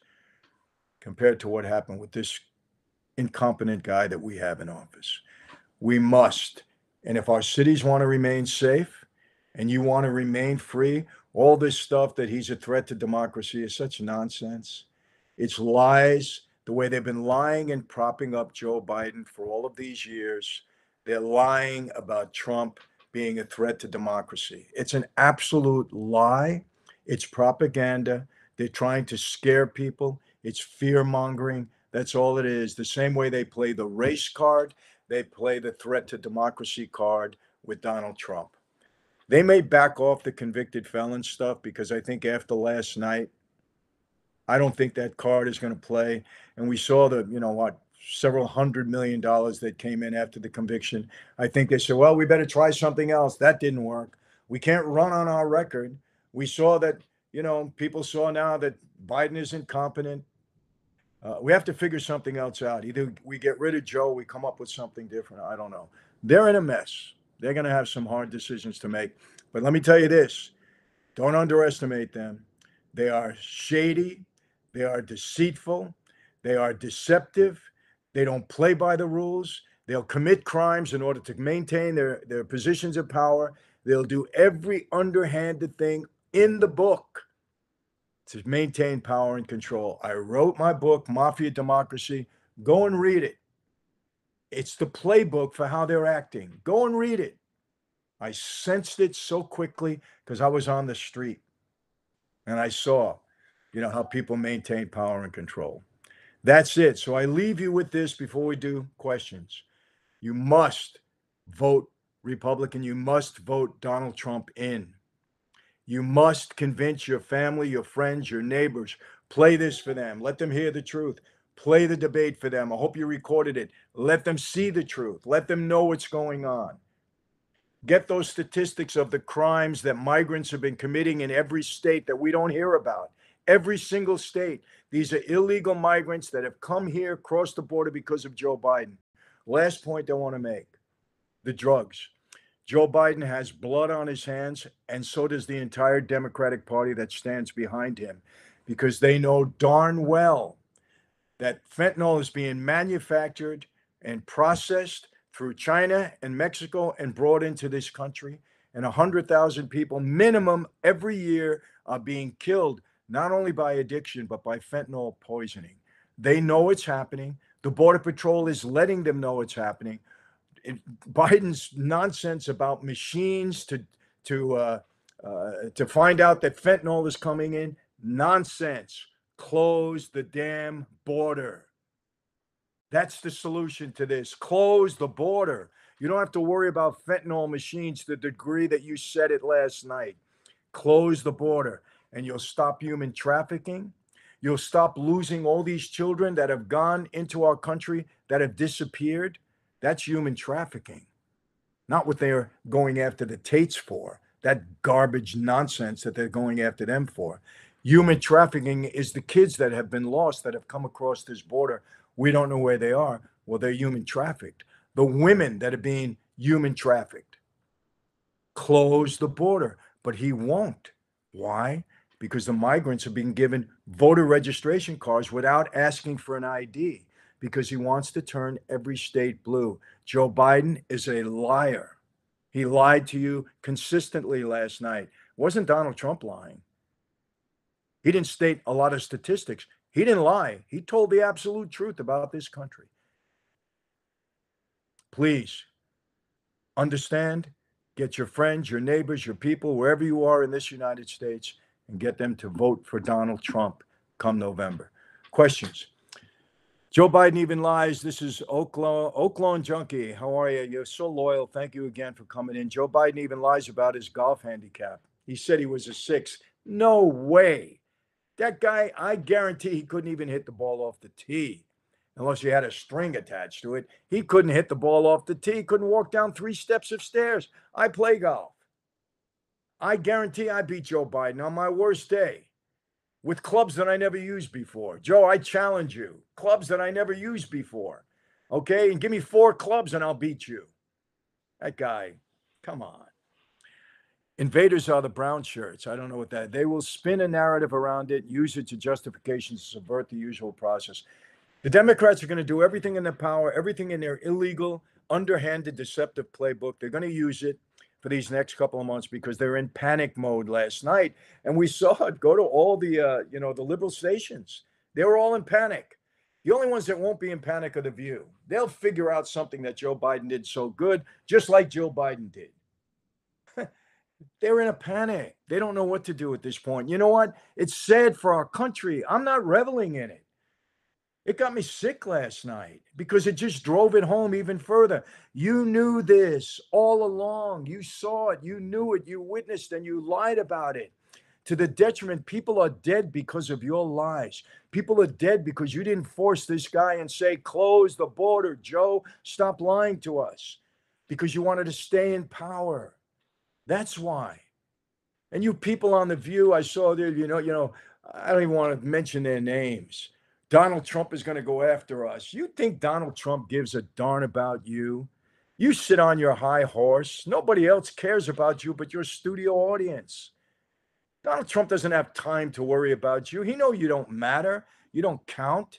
compared to what happened with this incompetent guy that we have in office. We must. And if our cities want to remain safe and you want to remain free, all this stuff that he's a threat to democracy is such nonsense. It's lies, the way they've been lying and propping up Joe Biden for all of these years. They're lying about Trump being a threat to democracy. It's an absolute lie. It's propaganda. They're trying to scare people. It's fear mongering. That's all it is. The same way they play the race card, they play the threat to democracy card with Donald Trump. They may back off the convicted felon stuff because I think after last night, I don't think that card is going to play. And we saw several $100 million that came in after the conviction. I think they said, well, we better try something else. That didn't work. We can't run on our record. We saw that, people saw now that Biden is incompetent. We have to figure something else out. Either we get rid of Joe, we come up with something different. I don't know. They're in a mess. They're going to have some hard decisions to make. But let me tell you this, don't underestimate them. They are shady. They are deceitful. They are deceptive. They don't play by the rules. They'll commit crimes in order to maintain their positions of power. They'll do every underhanded thing in the book to maintain power and control. I wrote my book, Mafia Democracy. Go and read it. It's the playbook for how they're acting. Go and read it. I sensed it so quickly because I was on the street and I saw, how people maintain power and control. That's it. So I leave you with this before we do questions. You must vote Republican. You must vote Donald Trump in. You must convince your family, your friends, your neighbors. Play this for them. Let them hear the truth. Play the debate for them. I hope you recorded it. Let them see the truth. Let them know what's going on. Get those statistics of the crimes that migrants have been committing in every state that we don't hear about. Every single state. These are illegal migrants that have come here, crossed the border because of Joe Biden. Last point I want to make, the drugs. Joe Biden has blood on his hands, and so does the entire Democratic Party that stands behind him, because they know darn well that fentanyl is being manufactured and processed through China and Mexico and brought into this country. And 100,000 people minimum every year are being killed, not only by addiction, but by fentanyl poisoning. They know it's happening. The Border Patrol is letting them know it's happening. Biden's nonsense about machines to find out that fentanyl is coming in, nonsense. Close the damn border. That's the solution to this. Close the border. You don't have to worry about fentanyl machines to the degree that you said it last night. Close the border, and you'll stop human trafficking. You'll stop losing all these children that have gone into our country that have disappeared. That's human trafficking, not what they're going after the Tates for, that garbage nonsense that they're going after them for. Human trafficking is the kids that have been lost, that have come across this border. We don't know where they are. Well, they're human trafficked. The women that are being human trafficked. Close the border, but he won't. Why? Because the migrants are being given voter registration cards without asking for an ID, because he wants to turn every state blue. Joe Biden is a liar. He lied to you consistently last night. It wasn't Donald Trump lying. He didn't state a lot of statistics. He didn't lie. He told the absolute truth about this country. Please understand, get your friends, your neighbors, your people, wherever you are in this United States, and get them to vote for Donald Trump. come November. Questions? Joe Biden even lies. This is Oaklawn Junkie. How are you? You're so loyal. Thank you again for coming in. Joe Biden even lies about his golf handicap. He said he was a 6. No way. That guy, I guarantee he couldn't even hit the ball off the tee unless you had a string attached to it. He couldn't hit the ball off the tee. He couldn't walk down 3 steps of stairs. I play golf. I guarantee I beat Joe Biden on my worst day with clubs that I never used before. Joe, I challenge you. Clubs that I never used before. Okay? And give me 4 clubs and I'll beat you. That guy, come on. Invaders are the brown shirts. I don't know what that. They will spin a narrative around it, use it to justification to subvert the usual process. The Democrats are going to do everything in their power, everything in their illegal, underhanded, deceptive playbook. They're going to use it for these next couple of months because they're in panic mode last night. And we saw it go to all the, the liberal stations. They were all in panic. The only ones that won't be in panic are The View. They'll figure out something that Joe Biden did so good, just like Joe Biden did. They're in a panic. They don't know what to do at this point. You know what? It's sad for our country. I'm not reveling in it. It got me sick last night because it just drove it home even further. You knew this all along. You saw it. You knew it. You witnessed and you lied about it. To the detriment, people are dead because of your lies. People are dead because you didn't force this guy and say, close the border, Joe. Stop lying to us. Because you wanted to stay in power. That's why. And you people on The View, I saw there, I don't even want to mention their names. Donald Trump is going to go after us. You think Donald Trump gives a darn about you? You sit on your high horse. Nobody else cares about you but your studio audience. Donald Trump doesn't have time to worry about you. He knows you don't matter. You don't count.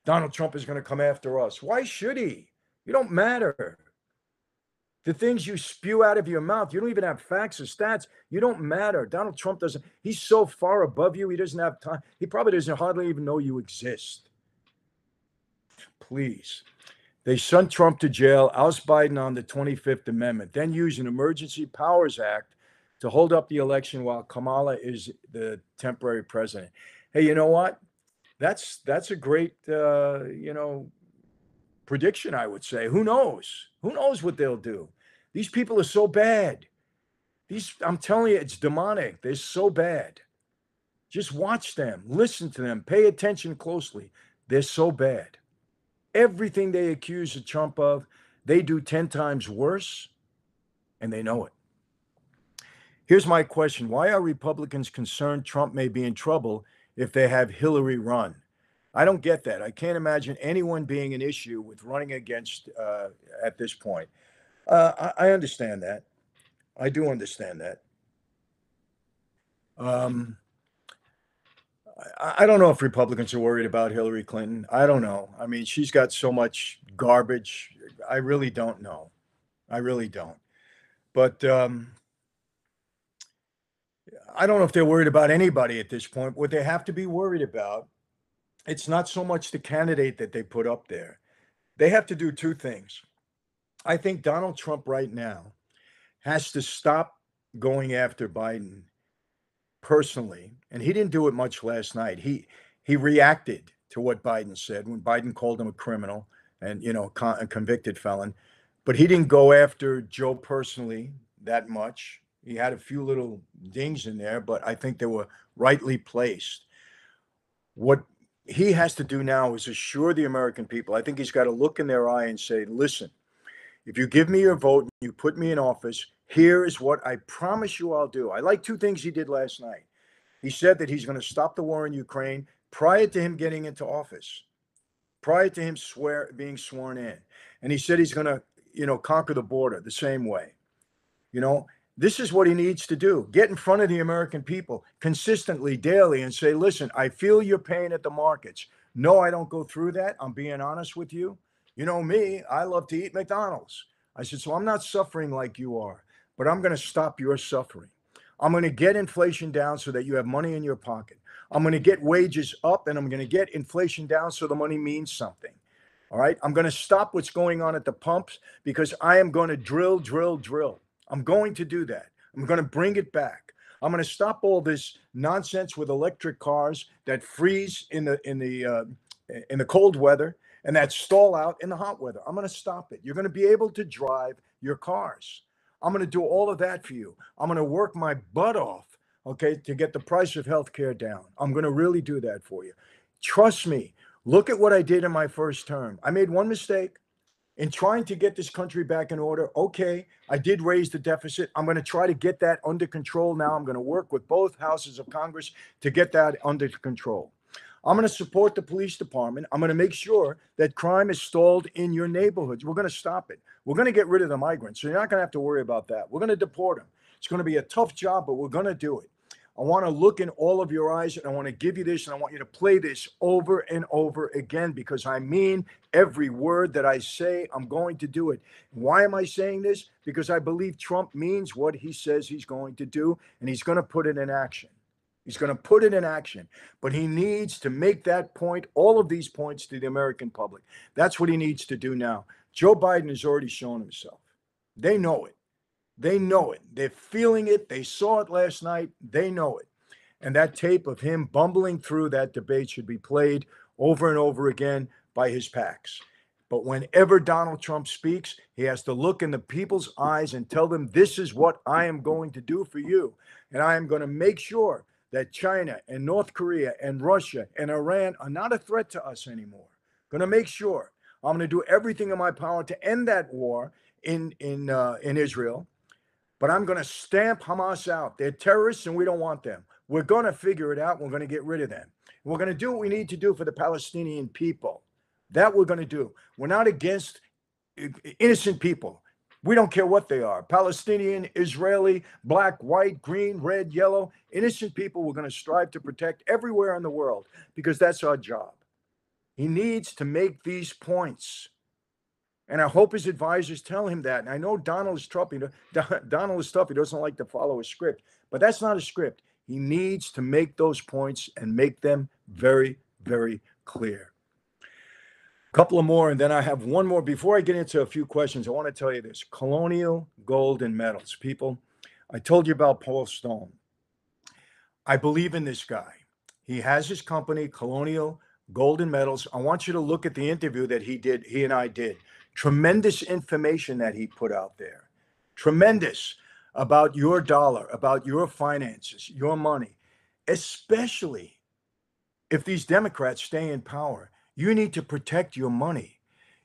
Donald Trump is going to come after us. Why should he? You don't matter. The things you spew out of your mouth, you don't even have facts or stats. You don't matter. Donald Trump doesn't. He's so far above you, he doesn't have time. He probably doesn't hardly even know you exist. Please. They sent Trump to jail, oust Biden on the 25th Amendment, then use an Emergency Powers Act to hold up the election while Kamala is the temporary president. Hey, you know what? That's a great, prediction, I would say. Who knows? Who knows what they'll do? These people are so bad. I'm telling you, it's demonic. They're so bad. Just watch them, listen to them, pay attention closely. They're so bad. Everything they accuse Trump of, they do 10 times worse, and they know it. Here's my question. Why are Republicans concerned Trump may be in trouble if they have Hillary run? I don't get that. I can't imagine anyone being an issue with running against at this point. I understand that. I do understand that. I don't know if Republicans are worried about Hillary Clinton. I don't know. I mean, she's got so much garbage. I really don't know. I really don't. But I don't know if they're worried about anybody at this point. What they have to be worried about, it's not so much the candidate that they put up there. They have to do 2 things. I think Donald Trump right now has to stop going after Biden personally. And he didn't do it much last night. He reacted to what Biden said when Biden called him a criminal and, a convicted felon. But he didn't go after Joe personally that much. He had a few little dings in there, but I think they were rightly placed. What he has to do now is assure the American people. I think he's got to look in their eye and say, listen, if you give me your vote and you put me in office, here is what I promise you I'll do. I like 2 things he did last night. He said that he's going to stop the war in Ukraine prior to him getting into office, prior to him being sworn in. And he said he's going to, conquer the border the same way. This is what he needs to do. Get in front of the American people consistently, daily, and say, listen, I feel your pain at the markets. No, I don't go through that. I'm being honest with you. You know me, I love to eat McDonald's. I said, so I'm not suffering like you are, but I'm going to stop your suffering. I'm going to get inflation down so that you have money in your pocket. I'm going to get wages up and I'm going to get inflation down so the money means something. All right. I'm going to stop what's going on at the pumps because I am going to drill. I'm going to do that. I'm going to bring it back. I'm going to stop all this nonsense with electric cars that freeze in the cold weather and that stall out in the hot weather. I'm going to stop it. You're going to be able to drive your cars. I'm going to do all of that for you. I'm going to work my butt off, okay, to get the price of healthcare down. I'm going to really do that for you. Trust me. Look at what I did in my first term. I made one mistake in trying to get this country back in order. Okay, I did raise the deficit. I'm going to try to get that under control now. I'm going to work with both houses of Congress to get that under control. I'm going to support the police department. I'm going to make sure that crime is stalled in your neighborhoods. We're going to stop it. We're going to get rid of the migrants. So you're not going to have to worry about that. We're going to deport them. It's going to be a tough job, but we're going to do it. I want to look in all of your eyes and I want to give you this and I want you to play this over and over again because I mean every word that I say. I'm going to do it. Why am I saying this? Because I believe Trump means what he says he's going to do and he's going to put it in action. He's going to put it in action, but he needs to make that point, all of these points to the American public. That's what he needs to do now. Joe Biden has already shown himself. They know it. They know it. They're feeling it. They saw it last night. They know it. And that tape of him bumbling through that debate should be played over and over again by his PACs. But whenever Donald Trump speaks, he has to look in the people's eyes and tell them, this is what I am going to do for you. And I am going to make sure that China and North Korea and Russia and Iran are not a threat to us anymore. Going to make sure. I'm going to do everything in my power to end that war in Israel. But I'm going to stamp Hamas out. They're terrorists and we don't want them. We're going to figure it out. We're going to get rid of them. We're going to do what we need to do for the Palestinian people. That we're going to do. We're not against innocent people. We don't care what they are. Palestinian, Israeli, black, white, green, red, yellow. Innocent people we're going to strive to protect everywhere in the world because that's our job. He needs to make these points. And I hope his advisors tell him that. And I know Donald is tough. Donald is tough. He doesn't like to follow a script. But that's not a script. He needs to make those points and make them very, very clear. A couple of more, and then I have one more. Before I get into a few questions, I want to tell you this. Colonial Gold and Metals. People, I told you about Paul Stone. I believe in this guy. He has his company, Colonial Gold and Metals. I want you to look at the interview that he and I did. Tremendous information that he put out there. Tremendous about your dollar, about your finances, your money, especially if these Democrats stay in power. You need to protect your money.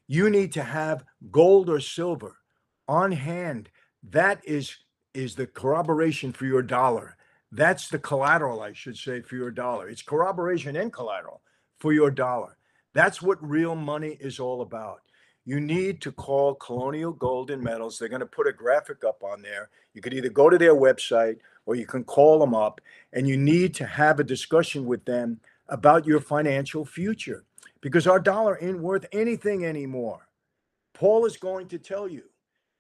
You need to have gold or silver on hand. That is the corroboration for your dollar. That's the collateral, I should say, for your dollar. It's corroboration and collateral for your dollar. That's what real money is all about. You need to call Colonial Gold and Metals. They're going to put a graphic up on there. You could either go to their website or you can call them up, and you need to have a discussion with them about your financial future because our dollar ain't worth anything anymore. Paul is going to tell you,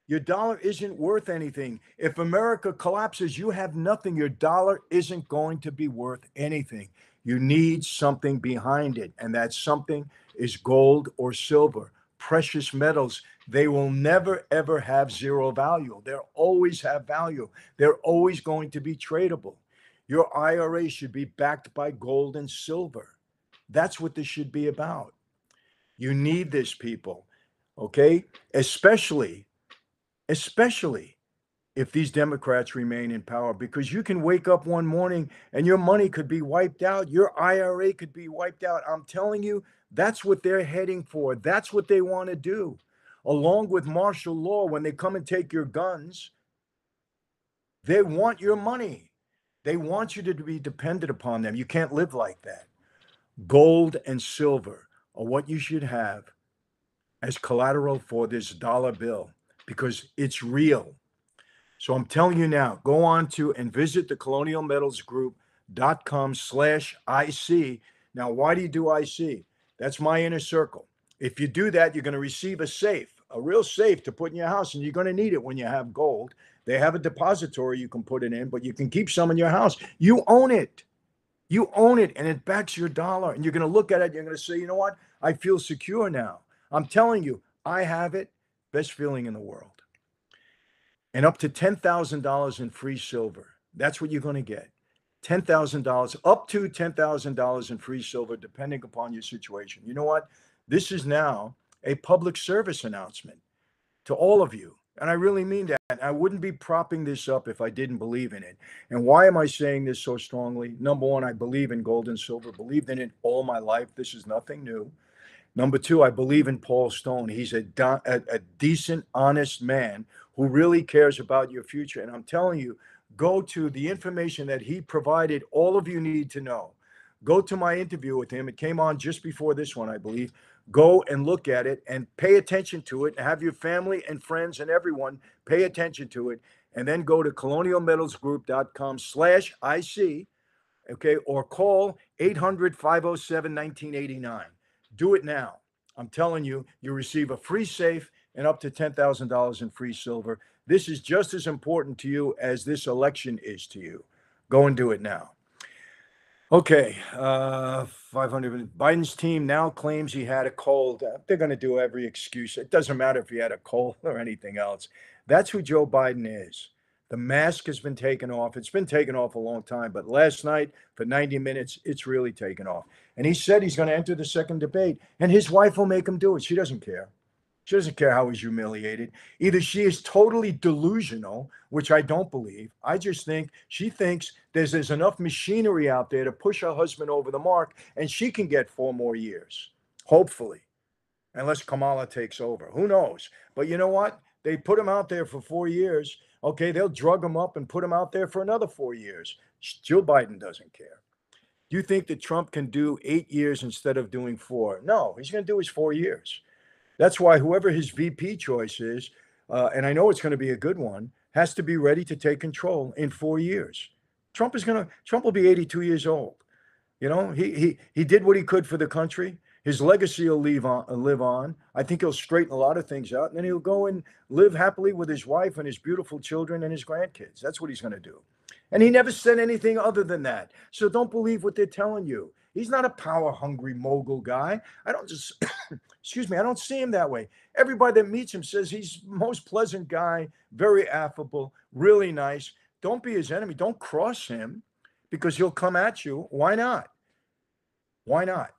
your dollar isn't worth anything. If America collapses, you have nothing. Your dollar isn't going to be worth anything. You need something behind it, and that something is gold or silver. Precious metals, they will never, ever have zero value. They'll always have value. They're always going to be tradable. Your IRA should be backed by gold and silver. That's what this should be about. You need this, people, okay? Especially if these Democrats remain in power, because you can wake up one morning and your money could be wiped out. Your IRA could be wiped out. I'm telling you, that's what they're heading for. That's what they want to do. Along with martial law, when they come and take your guns, they want your money. They want you to be dependent upon them. You can't live like that. Gold and silver are what you should have as collateral for this dollar bill because it's real. So I'm telling you now, go on to and visit the colonialmetalsgroup.com/IC. Now, why do you do IC? That's my inner circle. If you do that, you're going to receive a safe, a real safe to put in your house, and you're going to need it when you have gold. They have a depository you can put it in, but you can keep some in your house. You own it. You own it, and it backs your dollar. And you're going to look at it, and you're going to say, you know what? I feel secure now. I'm telling you, I have it. Best feeling in the world. And up to $10,000 in free silver. That's what you're going to get. $10,000, up to $10,000 in free silver, depending upon your situation. You know what? This is now a public service announcement to all of you. And I really mean that. I wouldn't be propping this up if I didn't believe in it. And why am I saying this so strongly? Number one, I believe in gold and silver, believed in it all my life. This is nothing new. Number two, I believe in Paul Stone. He's a decent, honest man who really cares about your future. And I'm telling you, go to the information that he provided, all of you need to know. Go to my interview with him. It came on just before this one, I believe. Go and look at it and pay attention to it. Have your family and friends and everyone pay attention to it. And then go to colonialmetalsgroup.com/IC, okay, or call 800-507-1989. Do it now. I'm telling you, you receive a free safe and up to $10,000 in free silver. This is just as important to you as this election is to you. Go and do it now. Okay, 500. Biden's team now claims he had a cold. They're going to do every excuse. It doesn't matter if he had a cold or anything else. That's who Joe Biden is. The mask has been taken off. It's been taken off a long time, but last night for 90 minutes, it's really taken off. And he said he's going to enter the second debate, and his wife will make him do it. She doesn't care. She doesn't care how he's humiliated. Either she is totally delusional, which I don't believe. I just think she thinks there's enough machinery out there to push her husband over the mark, and she can get 4 more years, hopefully, unless Kamala takes over. Who knows? But you know what? They put him out there for 4 years. Okay, they'll drug him up and put him out there for another 4 years. Joe Biden doesn't care. Do you think that Trump can do 8 years instead of doing 4? No, he's going to do his 4 years. That's why whoever his VP choice is, and I know it's going to be a good one, has to be ready to take control in 4 years. Trump will be 82 years old. You know, he did what he could for the country. His legacy will live on. I think he'll straighten a lot of things out, and then he'll go and live happily with his wife and his beautiful children and his grandkids. That's what he's going to do. And he never said anything other than that. So don't believe what they're telling you. He's not a power-hungry mogul guy. I don't just, excuse me, I don't see him that way. Everybody that meets him says he's the most pleasant guy, very affable, really nice. Don't be his enemy. Don't cross him because he'll come at you. Why not? Why not?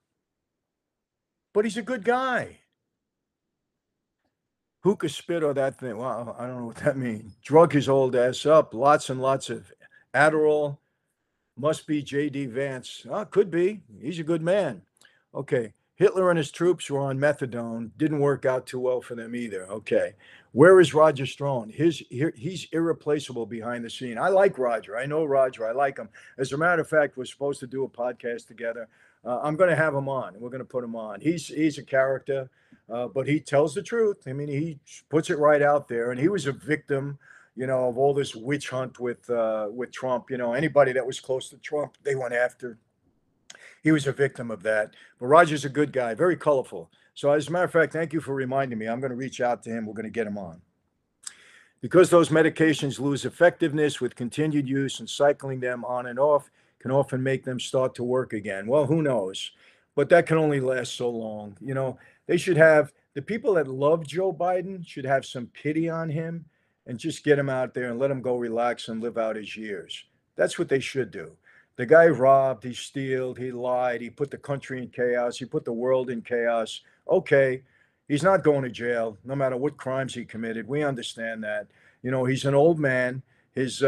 But he's a good guy. Hookah spit or that thing. Well, I don't know what that means. Drug his old ass up. Lots and lots of Adderall. Must be J.D. Vance. Could be. He's a good man. Okay. Hitler and his troops were on methadone. Didn't work out too well for them either. Okay. Where is Roger Stone? He's irreplaceable behind the scene. I like Roger. I know Roger. I like him. As a matter of fact, we're supposed to do a podcast together. I'm going to have him on. We're going to put him on. He's a character, but he tells the truth. I mean, he puts it right out there. And he was a victim, you know, of all this witch hunt with Trump. You know, anybody that was close to Trump, they went after. He was a victim of that. But Roger's a good guy, very colorful. So as a matter of fact, thank you for reminding me. I'm going to reach out to him. We're going to get him on. Because those medications lose effectiveness with continued use and cycling them on and off can often make them start to work again. Well, who knows? But that can only last so long. You know, they should have, the people that love Joe Biden should have some pity on him and just get him out there and let him go relax and live out his years. That's what they should do. The guy robbed, he stealed, he lied, he put the country in chaos, he put the world in chaos. Okay, he's not going to jail, no matter what crimes he committed. We understand that. You know, he's an old man. His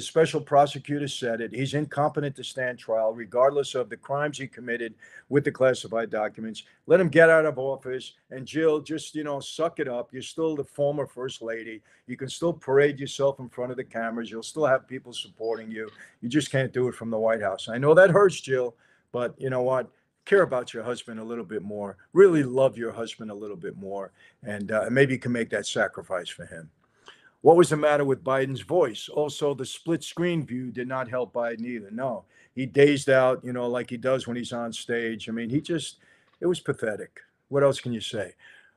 special prosecutor said it. He's incompetent to stand trial, regardless of the crimes he committed with the classified documents. Let him get out of office. And Jill, just, you know, suck it up. You're still the former first lady. You can still parade yourself in front of the cameras. You'll still have people supporting you. You just can't do it from the White House. I know that hurts, Jill, but you know what? Care about your husband a little bit more. Really love your husband a little bit more. And maybe you can make that sacrifice for him. What was the matter with Biden's voice? Also, the split screen view did not help Biden either. No, he dazed out, you know, like he does when he's on stage. I mean, it was pathetic. What else can you say?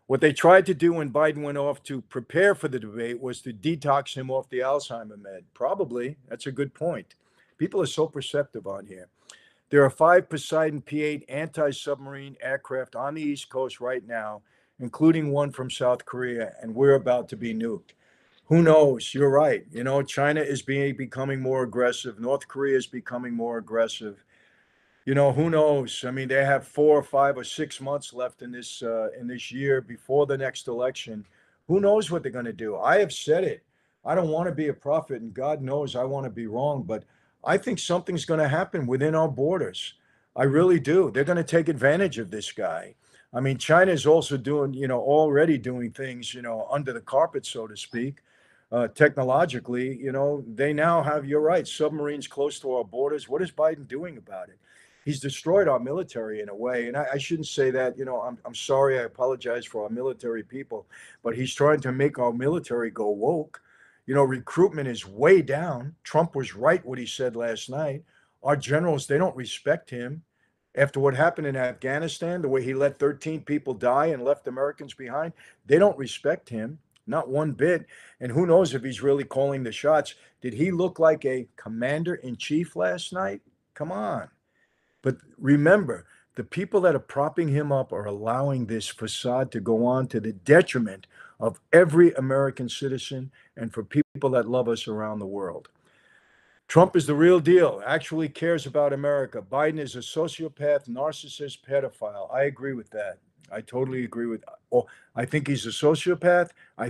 What they tried to do when Biden went off to prepare for the debate was to detox him off the Alzheimer med. Probably. That's a good point. People are so perceptive on here. There are 5 Poseidon P-8 anti-submarine aircraft on the East Coast right now, including one from South Korea, and we're about to be nuked. Who knows? You're right. China is becoming more aggressive. North Korea is becoming more aggressive. Who knows? I mean, they have 4 or 5 or 6 months left in this year before the next election. Who knows what they're going to do? I have said it. I don't want to be a prophet, and God knows I want to be wrong, but I think something's going to happen within our borders. I really do. They're going to take advantage of this guy. I mean, China is also doing, already doing things, under the carpet, so to speak. Technologically, they now have, you're right, submarines close to our borders. What is Biden doing about it? He's destroyed our military in a way. And I shouldn't say that, I'm sorry. I apologize for our military people, but he's trying to make our military go woke. Recruitment is way down. Trump was right what he said last night. Our generals, they don't respect him after what happened in Afghanistan, the way he let 13 people die and left Americans behind. They don't respect him, not one bit. And who knows if he's really calling the shots. Did he look like a commander in chief last night? Come on. But remember, the people that are propping him up are allowing this facade to go on to the detriment of every American citizen and for people that love us around the world. Trump is the real deal, actually cares about America. Biden is a sociopath, narcissist, pedophile. I agree with that. I totally agree with. Oh, I think he's a sociopath. I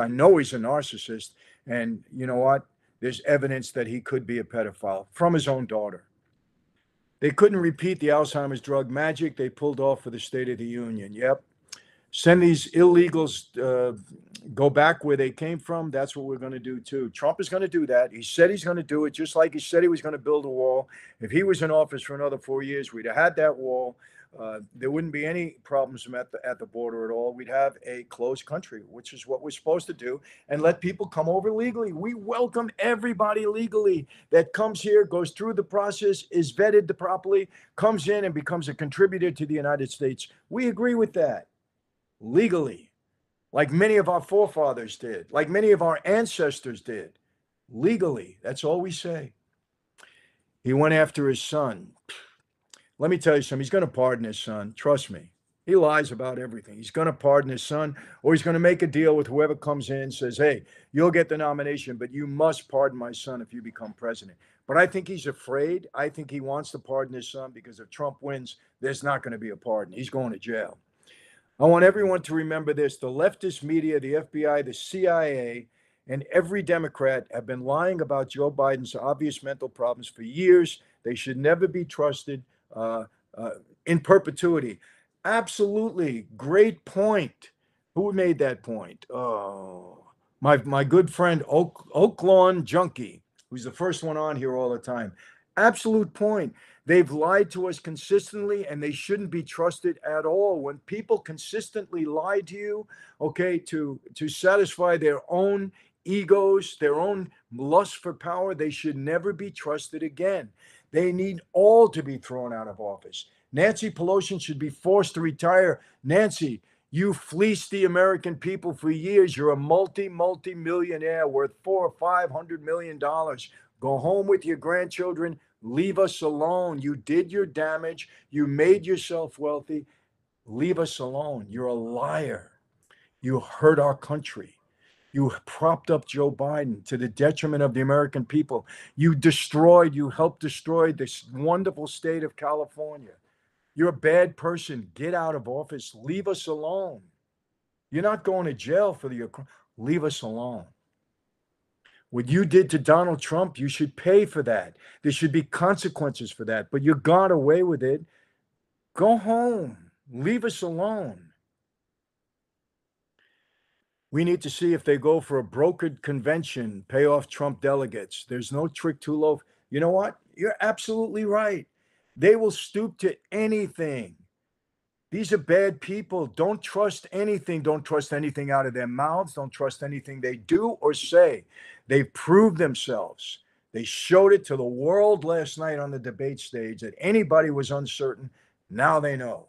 know he's a narcissist. And you know what? There's evidence that he could be a pedophile from his own daughter. They couldn't repeat the Alzheimer's drug magic they pulled off for the State of the Union. Yep. Send these illegals, go back where they came from. That's what we're going to do too. Trump is going to do that. He said he's going to do it, just like he said he was going to build a wall. If he was in office for another 4 years, we'd have had that wall. There wouldn't be any problems at the border at all. We'd have a closed country, which is what we're supposed to do, and let people come over legally. We welcome everybody legally that comes here, goes through the process, is vetted properly, comes in and becomes a contributor to the United States. We agree with that legally, like many of our forefathers did, like many of our ancestors did. Legally. That's all we say. He went after his son. Let me tell you something. He's going to pardon his son. Trust me. He lies about everything. He's going to pardon his son, or he's going to make a deal with whoever comes in and says, hey, you'll get the nomination, but you must pardon my son if you become president. But I think he's afraid. I think he wants to pardon his son because if Trump wins, there's not going to be a pardon. He's going to jail. I want everyone to remember this. The leftist media, the FBI, the CIA, and every Democrat have been lying about Joe Biden's obvious mental problems for years. They should never be trusted uh, in perpetuity. Absolutely. Great point. Who made that point? Oh, my good friend, Oak Lawn Junkie, who's the first one on here all the time. Absolute point. They've lied to us consistently and they shouldn't be trusted at all. When people consistently lie to you, okay, to satisfy their own egos, their own lust for power, they should never be trusted again. They need all to be thrown out of office. Nancy Pelosi should be forced to retire. Nancy, you fleeced the American people for years. You're a multi-millionaire worth $400 or $500 million. Go home with your grandchildren. Leave us alone. You did your damage. You made yourself wealthy. Leave us alone. You're a liar. You hurt our country. You propped up Joe Biden to the detriment of the American people. You helped destroy this wonderful state of California. You're a bad person. Get out of office. Leave us alone. You're not going to jail for your crime. Leave us alone. What you did to Donald Trump, you should pay for that. There should be consequences for that. But you got away with it. Go home. Leave us alone. We need to see if they go for a brokered convention, pay off Trump delegates. There's no trick too low. You know what? You're absolutely right. They will stoop to anything. These are bad people. Don't trust anything. Don't trust anything out of their mouths. Don't trust anything they do or say. They've proved themselves. They showed it to the world last night on the debate stage that anybody was uncertain. Now they know.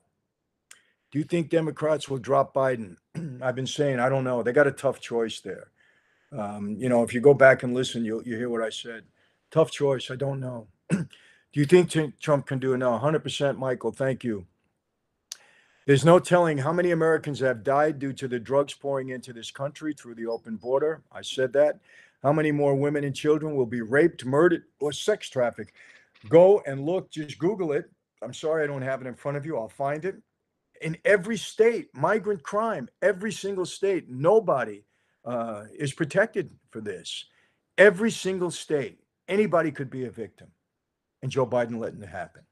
Do you think Democrats will drop Biden? I've been saying, I don't know. They got a tough choice there. If you go back and listen, you hear what I said. Tough choice. I don't know. Do you think Trump can do it? No, 100%, Michael. Thank you. There's no telling how many Americans have died due to the drugs pouring into this country through the open border. I said that. How many more women and children will be raped, murdered, or sex trafficked? Go and look, just Google it. I'm sorry I don't have it in front of you. I'll find it. In every state, migrant crime, every single state, nobody is protected for this. Every single state, anybody could be a victim. And Joe Biden letting it happen.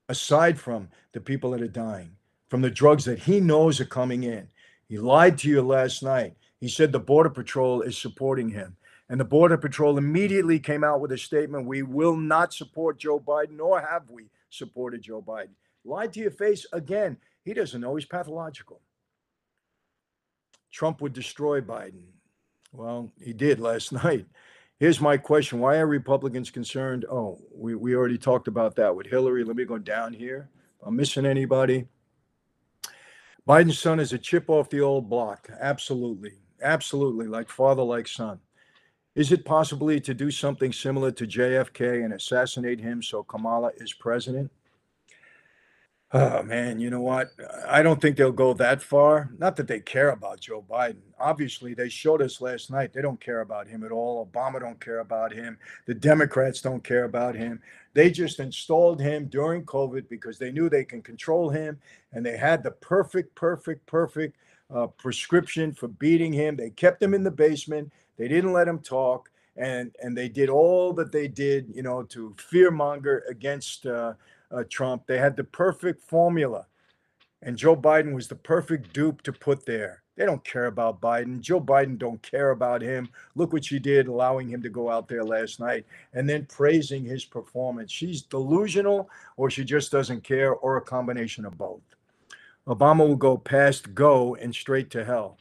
Aside from the people that are dying, from the drugs that he knows are coming in. He lied to you last night. He said the Border Patrol is supporting him. And the Border Patrol immediately came out with a statement: we will not support Joe Biden, nor have we supported Joe Biden. Lied to your face again. He doesn't know, he's pathological. Trump would destroy Biden. Well, he did last night. Here's my question. Why are Republicans concerned? Oh, we already talked about that with Hillary. Let me go down here. If I'm missing anybody. Biden's son is a chip off the old block. Absolutely. Absolutely. Like father, like son. Is it possibly to do something similar to JFK and assassinate him so Kamala is president? Oh, man, you know what? I don't think they'll go that far. Not that they care about Joe Biden. Obviously, they showed us last night they don't care about him at all. Obama don't care about him. The Democrats don't care about him. They just installed him during COVID because they knew they can control him, and they had the perfect prescription for beating him. They kept him in the basement. They didn't let him talk, and they did all that they did, you know, to fearmonger against Trump. They had the perfect formula, and Joe Biden was the perfect dupe to put there. They don't care about Biden. Joe Biden don't care about him. Look what she did, allowing him to go out there last night and then praising his performance. She's delusional, or she just doesn't care, or a combination of both. Obama will go past go and straight to hell.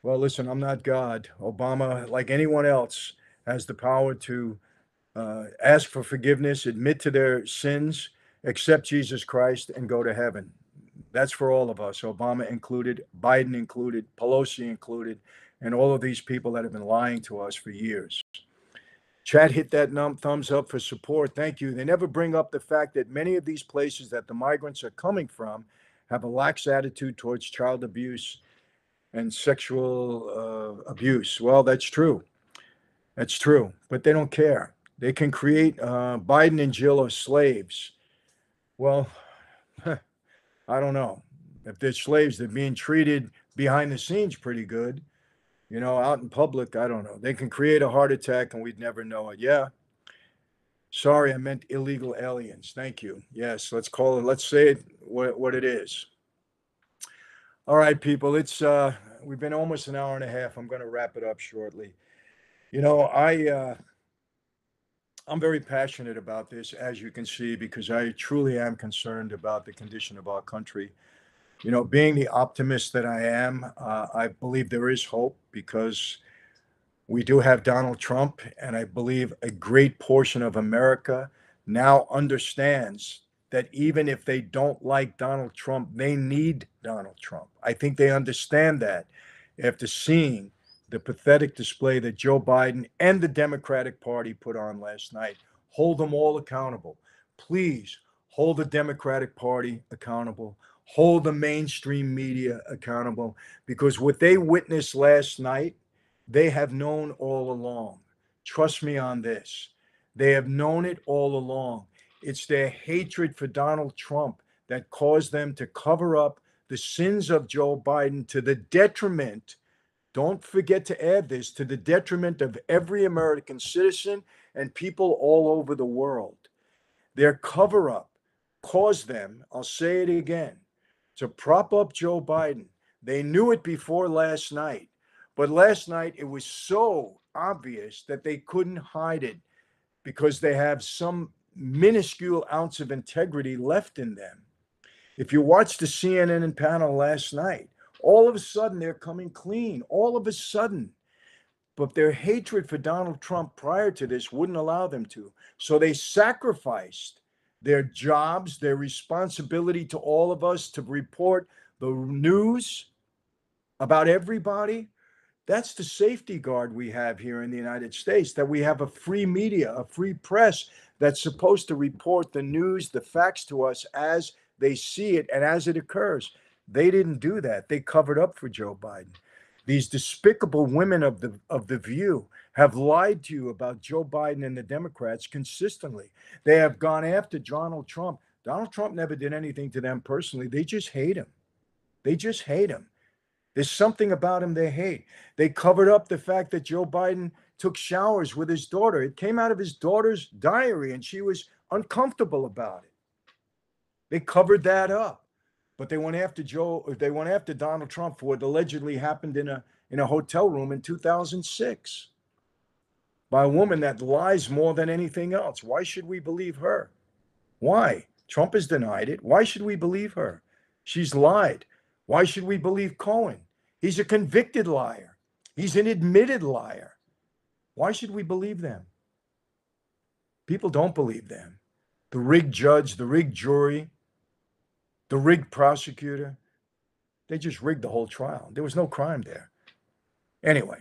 Well, listen, I'm not God. Obama, like anyone else, has the power to ask for forgiveness, admit to their sins, accept Jesus Christ, and go to heaven. That's for all of us, Obama included, Biden included, Pelosi included, and all of these people that have been lying to us for years. Chat hit that thumbs up for support. Thank you. They never bring up the fact that many of these places that the migrants are coming from have a lax attitude towards child abuse and sexual abuse. Well, that's true. That's true. But they don't care. They can create Biden and Jill are slaves. Well, I don't know. If they're slaves, they're being treated behind the scenes pretty good. You know, out in public, I don't know. They can create a heart attack and we'd never know it. Yeah. Sorry, I meant illegal aliens. Thank you. Yes, let's call it, let's say it what it is. All right, people, it's we've been almost an hour and a half. I'm going to wrap it up shortly. You know, I'm very passionate about this, as you can see, because I truly am concerned about the condition of our country. You know, being the optimist that I am, I believe there is hope because we do have Donald Trump, and I believe a great portion of America now understands that even if they don't like Donald Trump, they need Donald Trump. I think they understand that after seeing the pathetic display that Joe Biden and the Democratic Party put on last night. Hold them all accountable. Please hold the Democratic Party accountable. Hold the mainstream media accountable, because what they witnessed last night, they have known all along. Trust me on this. They have known it all along. It's their hatred for Donald Trump that caused them to cover up the sins of Joe Biden to the detriment, don't forget to add this, to the detriment of every American citizen and people all over the world. Their cover up caused them, I'll say it again, to prop up Joe Biden. They knew it before last night, but last night it was so obvious that they couldn't hide it because they have some minuscule ounce of integrity left in them. If you watched the CNN panel last night, all of a sudden they're coming clean, all of a sudden. But their hatred for Donald Trump prior to this wouldn't allow them to. So they sacrificed their jobs, their responsibility to all of us to report the news about everybody. That's the safety guard we have here in the United States, that we have a free media, a free press that's supposed to report the news, the facts to us as they see it and as it occurs. They didn't do that. They covered up for Joe Biden. These despicable women of the View have lied to you about Joe Biden and the Democrats consistently. They have gone after Donald Trump. Donald Trump never did anything to them personally. They just hate him. They just hate him. There's something about him they hate. They covered up the fact that Joe Biden took showers with his daughter. It came out of his daughter's diary, and she was uncomfortable about it. They covered that up. But they went after they went after Donald Trump for what allegedly happened in a hotel room in 2006 by a woman that lies more than anything else. Why should we believe her? Why? Trump has denied it. Why should we believe her? She's lied. Why should we believe Cohen? He's a convicted liar. He's an admitted liar. Why should we believe them? People don't believe them. The rigged judge, the rigged jury, the rigged prosecutor, they just rigged the whole trial. There was no crime there. Anyway,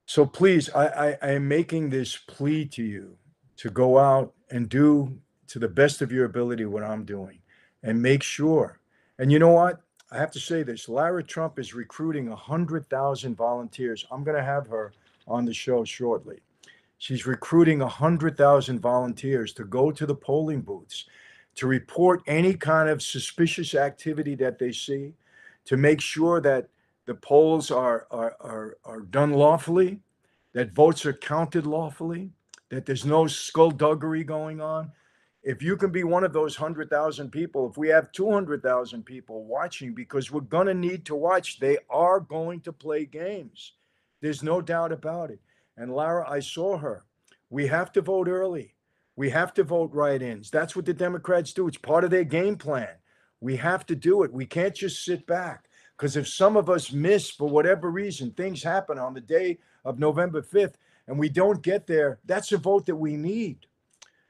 so please, I am making this plea to you to go out and do to the best of your ability what I'm doing and make sure. And you know what? I have to say this. Lara Trump is recruiting 100,000 volunteers. I'm going to have her on the show shortly. She's recruiting 100,000 volunteers to go to the polling booths, to report any kind of suspicious activity that they see, to make sure that the polls are done lawfully, that votes are counted lawfully, that there's no skullduggery going on. If you can be one of those 100,000 people, if we have 200,000 people watching, because we're going to need to watch, they are going to play games. There's no doubt about it. And Lara, I saw her. We have to vote early. We have to vote write-ins. That's what the Democrats do. It's part of their game plan. We have to do it. We can't just sit back, because if some of us miss for whatever reason, things happen on the day of November 5th, and we don't get there, that's a vote that we need.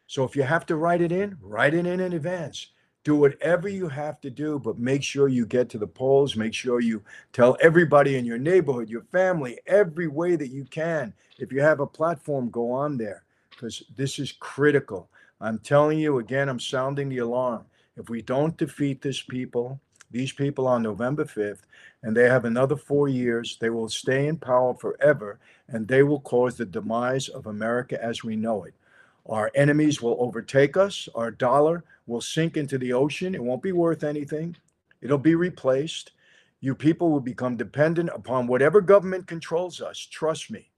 So if you have to write it in advance. Do whatever you have to do, but make sure you get to the polls. Make sure you tell everybody in your neighborhood, your family, every way that you can. If you have a platform, go on there, because this is critical. I'm telling you again, I'm sounding the alarm. If we don't defeat these people on November 5th, and they have another 4 years, they will stay in power forever, and they will cause the demise of America as we know it. Our enemies will overtake us. Our dollar will sink into the ocean. It won't be worth anything. It'll be replaced. You people will become dependent upon whatever government controls us. Trust me.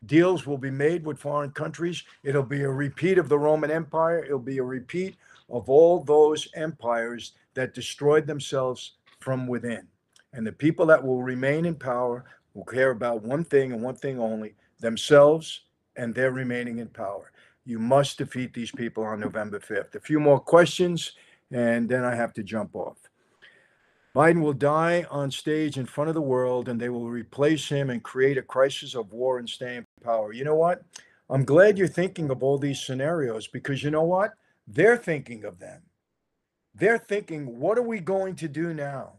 Deals will be made with foreign countries. It'll be a repeat of the Roman Empire. It'll be a repeat of all those empires that destroyed themselves from within. And the people that will remain in power will care about one thing and one thing only, themselves and their remaining in power. You must defeat these people on November 5th. A few more questions, and then I have to jump off. Biden will die on stage in front of the world, and they will replace him and create a crisis of war and stay in power. You know what? I'm glad you're thinking of all these scenarios, because you know what? They're thinking of them. They're thinking, what are we going to do now?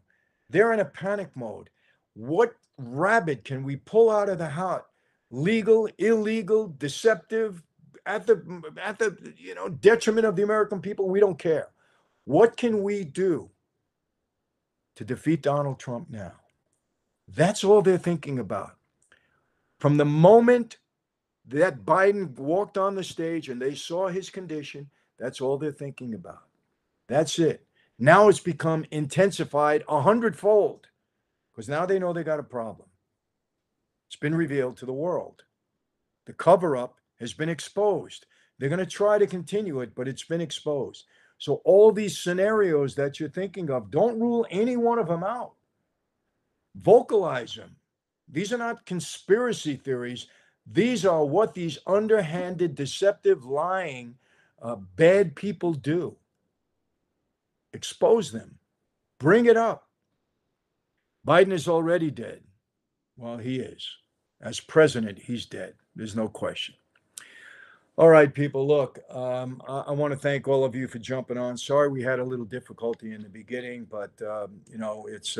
They're in a panic mode. What rabbit can we pull out of the hat? Legal, illegal, deceptive, at the detriment of the American people? We don't care. What can we do to defeat Donald Trump now? That's all they're thinking about. From the moment that Biden walked on the stage and they saw his condition, that's all they're thinking about. That's it. Now it's become intensified 100-fold, because now they know they got a problem. It's been revealed to the world. The cover-up has been exposed. They're going to try to continue it, but it's been exposed. So all these scenarios that you're thinking of, don't rule any one of them out. Vocalize them. These are not conspiracy theories. These are what these underhanded, deceptive, lying, bad people do. Expose them. Bring it up. Biden is already dead. Well, he is. As president, he's dead. There's no question. All right, people, look, I want to thank all of you for jumping on. Sorry we had a little difficulty in the beginning, but, it's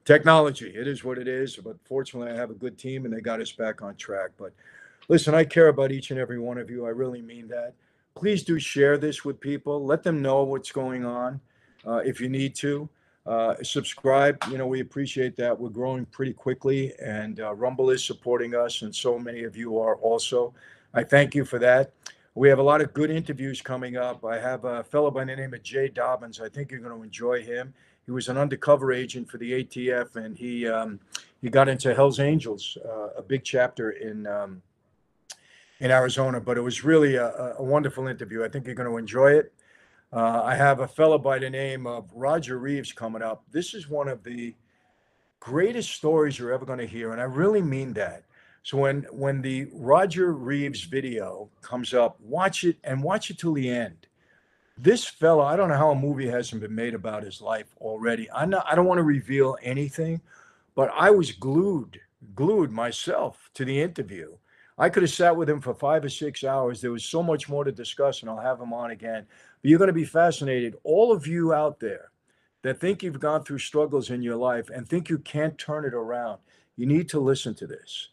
technology. It is what it is. But fortunately, I have a good team, and they got us back on track. But listen, I care about each and every one of you. I really mean that. Please do share this with people. Let them know what's going on. if you need to. Subscribe. We appreciate that. We're growing pretty quickly, and Rumble is supporting us, and so many of you are also. I thank you for that. We have a lot of good interviews coming up. I have a fellow by the name of Jay Dobbins. I think you're going to enjoy him. He was an undercover agent for the ATF, and he got into Hell's Angels, a big chapter in Arizona. But it was really a wonderful interview. I think you're going to enjoy it. I have a fellow by the name of Roger Reeves coming up. This is one of the greatest stories you're ever going to hear, and I really mean that. So when the Roger Reeves video comes up, watch it and watch it till the end. This fella, I don't know how a movie hasn't been made about his life already. I don't want to reveal anything, but I was glued myself to the interview. I could have sat with him for 5 or 6 hours. There was so much more to discuss, and I'll have him on again. But you're going to be fascinated. All of you out there that think you've gone through struggles in your life and think you can't turn it around, you need to listen to this.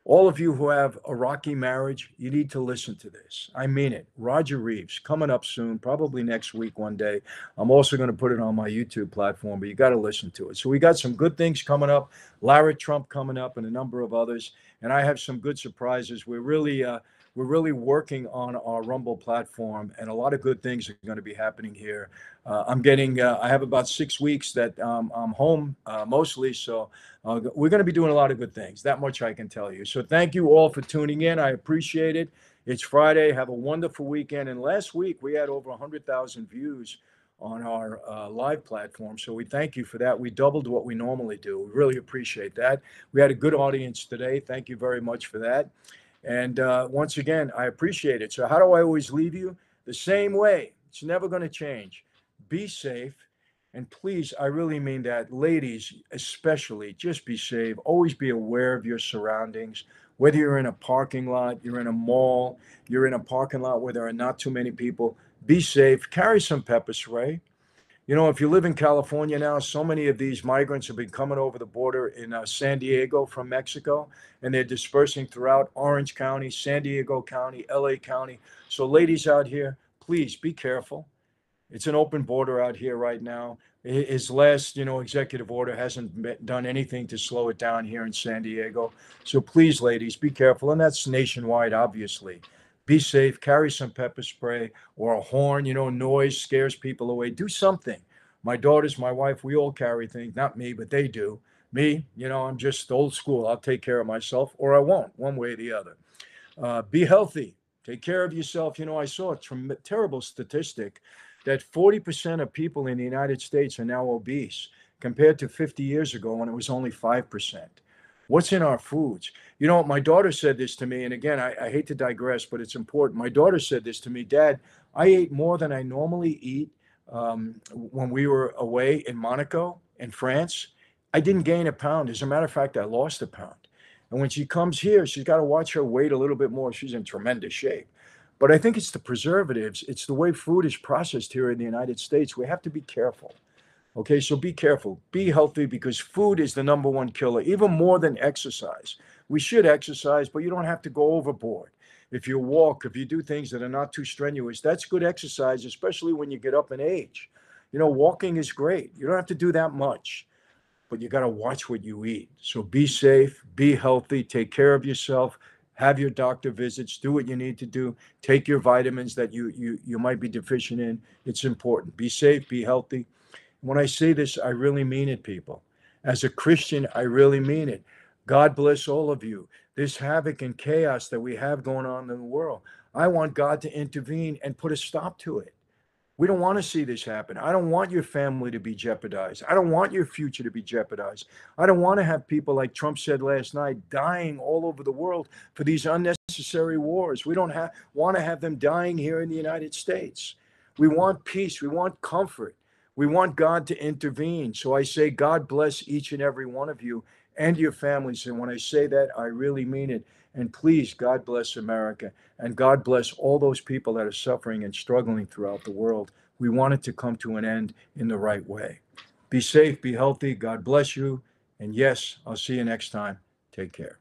All of you who have a rocky marriage, you need to listen to this. I mean it. Roger Reeves, coming up soon, probably next week one day. I'm also going to put it on my YouTube platform, but you got to listen to it. So we got some good things coming up. Larry Trump coming up and a number of others. And I have some good surprises. We're really working on our Rumble platform, and a lot of good things are going to be happening here. I have about 6 weeks that I'm home mostly, so we're going to be doing a lot of good things. That much I can tell you. So thank you all for tuning in. I appreciate it. It's Friday. Have a wonderful weekend. And last week we had over 100,000 views on our live platform. So we thank you for that. We doubled what we normally do. We really appreciate that. We had a good audience today. Thank you very much for that. And once again, I appreciate it. So how do I always leave you? The same way. It's never going to change. Be safe. And please, I really mean that. Ladies, especially, just be safe. Always be aware of your surroundings. Whether you're in a parking lot, you're in a mall, you're in a parking lot where there are not too many people, be safe. Carry some pepper spray. If you live in California now, so many of these migrants have been coming over the border in San Diego from Mexico, and they're dispersing throughout Orange County, San Diego County, LA County. So ladies out here, please be careful. It's an open border out here right now. His last, executive order hasn't done anything to slow it down here in San Diego. So please, ladies, be careful. And that's nationwide, obviously. Be safe. Carry some pepper spray or a horn. Noise scares people away. Do something. My daughters, my wife, we all carry things. Not me, but they do. Me, I'm just old school. I'll take care of myself, or I won't, one way or the other. Be healthy. Take care of yourself. I saw a terrible statistic that 40% of people in the United States are now obese, compared to 50 years ago when it was only 5%. What's in our foods? My daughter said this to me, and again, I hate to digress, but it's important. My daughter said this to me: Dad, I ate more than I normally eat when we were away in Monaco, in France. I didn't gain a pound. As a matter of fact, I lost a pound. And when she comes here, she's got to watch her weight a little bit more. She's in tremendous shape. But I think it's the preservatives. It's the way food is processed here in the United States. We have to be careful. Okay, so be careful. Be healthy, because food is the number one killer, even more than exercise. We should exercise, but you don't have to go overboard. If you walk, if you do things that are not too strenuous, that's good exercise, especially when you get up in age. Walking is great. You don't have to do that much, but you got to watch what you eat. So be safe, be healthy, take care of yourself. Have your doctor visits, do what you need to do, take your vitamins that you might be deficient in. It's important. Be safe, be healthy. When I say this, I really mean it, people. As a Christian, I really mean it. God bless all of you. This havoc and chaos that we have going on in the world, I want God to intervene and put a stop to it. We don't want to see this happen. I don't want your family to be jeopardized. I don't want your future to be jeopardized. I don't want to have people, like Trump said last night, dying all over the world for these unnecessary wars. We don't want to have them dying here in the United States. We want peace. We want comfort. We want God to intervene. So I say, God bless each and every one of you and your families. And when I say that, I really mean it. And please, God bless America. And God bless all those people that are suffering and struggling throughout the world. We want it to come to an end in the right way. Be safe, be healthy. God bless you. And yes, I'll see you next time. Take care.